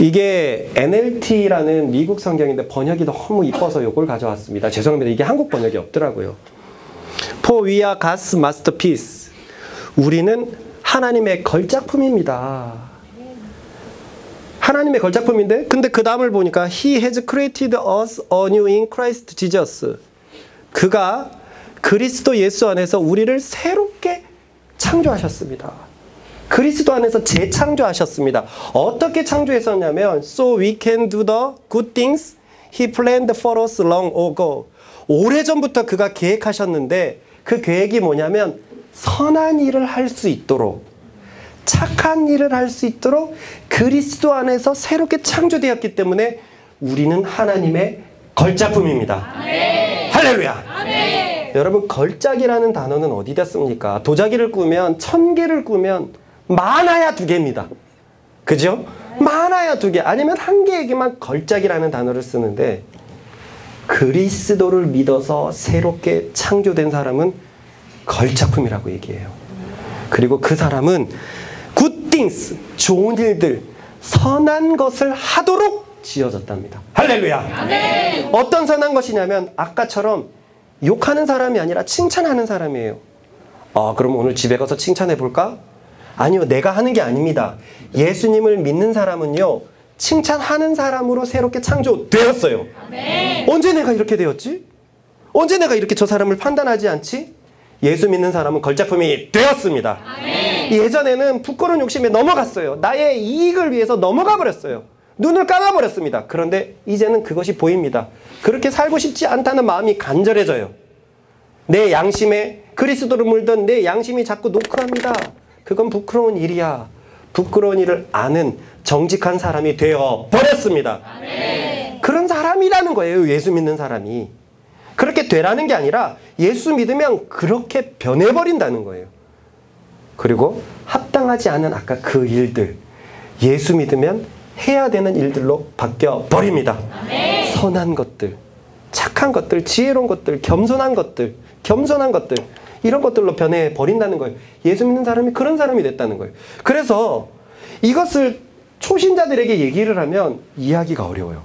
이게 NLT라는 미국 성경인데 번역이 너무 이뻐서 이걸 가져왔습니다. 죄송합니다. 이게 한국 번역이 없더라고요. For we are God's masterpiece. 우리는 하나님의 걸작품입니다. 하나님의 걸작품인데, 근데 그 다음을 보니까 He has created us anew in Christ Jesus. 그가 그리스도 예수 안에서 우리를 새롭게 창조하셨습니다. 그리스도 안에서 재창조하셨습니다. 어떻게 창조했었냐면 So we can do the good things He planned for us long ago. 오래전부터 그가 계획하셨는데 그 계획이 뭐냐면 선한 일을 할 수 있도록, 착한 일을 할 수 있도록 그리스도 안에서 새롭게 창조되었기 때문에 우리는 하나님의 걸작품입니다. 아멘. 할렐루야. 아멘. 여러분, 걸작이라는 단어는 어디다 씁니까? 도자기를 꾸면 1000개를 꾸면 많아야 2개입니다. 그죠? 많아야 2개, 아니면 1개에게만 걸작이라는 단어를 쓰는데, 그리스도를 믿어서 새롭게 창조된 사람은 걸작품이라고 얘기해요. 그리고 그 사람은 good things, 좋은 일들, 선한 것을 하도록 지어졌답니다. 할렐루야. 아멘. 어떤 선한 것이냐면 아까처럼 욕하는 사람이 아니라 칭찬하는 사람이에요. 그럼 오늘 집에 가서 칭찬해 볼까? 아니요, 내가 하는 게 아닙니다. 예수님을 믿는 사람은요, 칭찬하는 사람으로 새롭게 창조되었어요. 아멘. 언제 내가 이렇게 되었지? 언제 내가 이렇게 저 사람을 판단하지 않지? 예수 믿는 사람은 걸작품이 되었습니다. 예전에는 부끄러운 욕심에 넘어갔어요. 나의 이익을 위해서 넘어가 버렸어요. 눈을 감아버렸습니다. 그런데 이제는 그것이 보입니다. 그렇게 살고 싶지 않다는 마음이 간절해져요. 내 양심에 그리스도를 물던 내 양심이 자꾸 노크합니다. 그건 부끄러운 일이야. 부끄러운 일을 아는 정직한 사람이 되어 버렸습니다. 그런 사람이라는 거예요. 예수 믿는 사람이. 그렇게 되라는 게 아니라 예수 믿으면 그렇게 변해버린다는 거예요. 그리고 합당하지 않은 아까 그 일들, 예수 믿으면 해야 되는 일들로 바뀌어 버립니다. 선한 것들, 착한 것들, 지혜로운 것들, 겸손한 것들 이런 것들로 변해 버린다는 거예요. 예수 믿는 사람이 그런 사람이 됐다는 거예요. 그래서 이것을 초신자들에게 얘기를 하면 이해하기가 어려워요.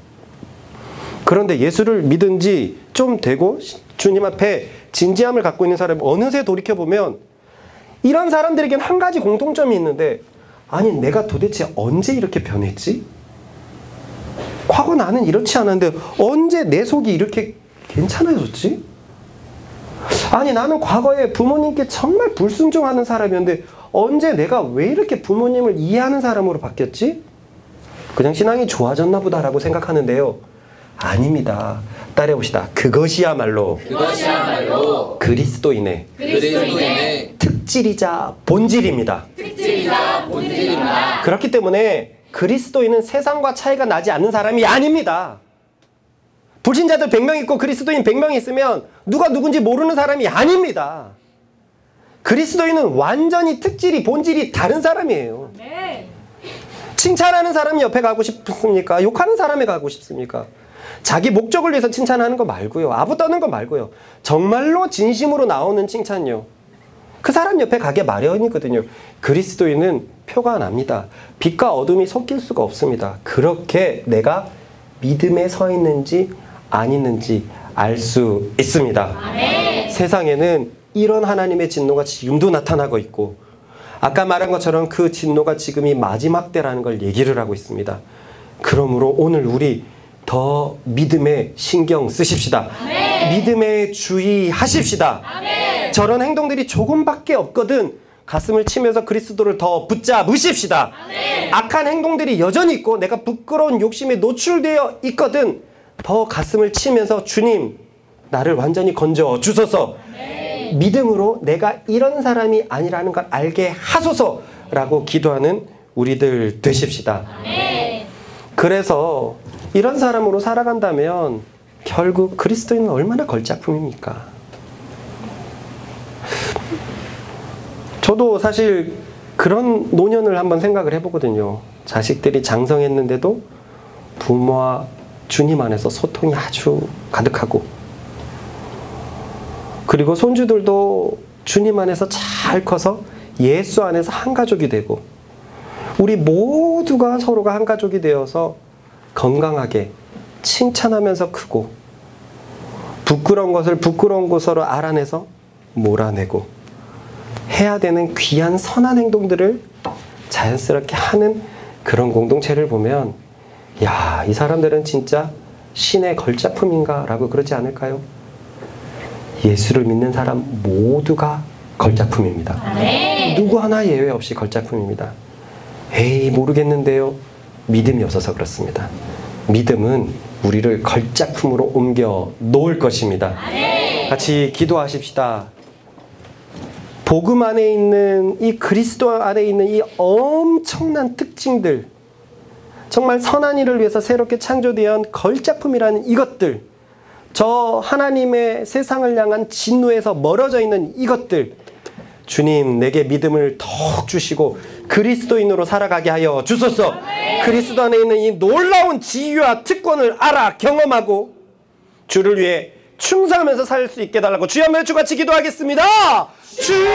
그런데 예수를 믿은 지 좀 되고 주님 앞에 진지함을 갖고 있는 사람이 어느새 돌이켜보면 이런 사람들에게는 한 가지 공통점이 있는데, 아니 내가 도대체 언제 이렇게 변했지? 과거 나는 이렇지 않았는데 언제 내 속이 이렇게 괜찮아졌지? 아니 나는 과거에 부모님께 정말 불순종하는 사람이었는데 언제 내가 왜 이렇게 부모님을 이해하는 사람으로 바뀌었지? 그냥 신앙이 좋아졌나 보다라고 생각하는데요. 아닙니다. 따라해봅시다. 그것이야말로 그리스도인의 특질이자 본질입니다. 그렇기 때문에 그리스도인은 세상과 차이가 나지 않는 사람이 아닙니다. 불신자들 100명 있고 그리스도인 100명이 있으면 누가 누군지 모르는 사람이 아닙니다. 그리스도인은 완전히 특질이 본질이 다른 사람이에요. 칭찬하는 사람이 옆에 가고 싶습니까? 욕하는 사람에 가고 싶습니까? 자기 목적을 위해서 칭찬하는 거 말고요. 아부 떠는 거 말고요. 정말로 진심으로 나오는 칭찬요. 그 사람 옆에 가게 마련이거든요. 그리스도인은 표가 납니다. 빛과 어둠이 섞일 수가 없습니다. 그렇게 내가 믿음에 서 있는지 안 있는지 알 수 있습니다. 세상에는 이런 하나님의 진노가 지금도 나타나고 있고, 아까 말한 것처럼 그 진노가 지금이 마지막 때라는 걸 얘기를 하고 있습니다. 그러므로 오늘 우리 더 믿음에 신경 쓰십시다. 믿음에 주의하십시다. 저런 행동들이 조금밖에 없거든 가슴을 치면서 그리스도를 더 붙잡으십시다. 악한 행동들이 여전히 있고 내가 부끄러운 욕심에 노출되어 있거든 더 가슴을 치면서 주님 나를 완전히 건져 주소서. 믿음으로 내가 이런 사람이 아니라는 걸 알게 하소서라고 기도하는 우리들 되십시다. 그래서 이런 사람으로 살아간다면 결국 그리스도인은 얼마나 걸작품입니까? 저도 사실 그런 노년을 한번 생각을 해보거든요. 자식들이 장성했는데도 부모와 주님 안에서 소통이 아주 가득하고, 그리고 손주들도 주님 안에서 잘 커서 예수 안에서 한 가족이 되고, 우리 모두가 서로가 한 가족이 되어서 건강하게 칭찬하면서 크고, 부끄러운 것을 부끄러운 것으로 알아내서 몰아내고, 해야 되는 귀한 선한 행동들을 자연스럽게 하는 그런 공동체를 보면, 야, 이 사람들은 진짜 신의 걸작품인가? 라고 그러지 않을까요? 예수를 믿는 사람 모두가 걸작품입니다. 누구 하나 예외 없이 걸작품입니다. 에이, 모르겠는데요. 믿음이 없어서 그렇습니다. 믿음은 우리를 걸작품으로 옮겨 놓을 것입니다. 같이 기도하십시다. 복음 안에 있는 이 그리스도 안에 있는 이 엄청난 특징들, 정말 선한 일을 위해서 새롭게 창조되어 걸작품이라는 이것들, 저 하나님의 세상을 향한 진노에서 멀어져 있는 이것들, 주님 내게 믿음을 더욱 주시고 그리스도인으로 살아가게 하여 주소서. 그리스도 안에 있는 이 놀라운 지위와 특권을 알아 경험하고 주를 위해 충성하면서 살 수 있게 해달라고 주여 한번 같이 기도하겠습니다. 주여!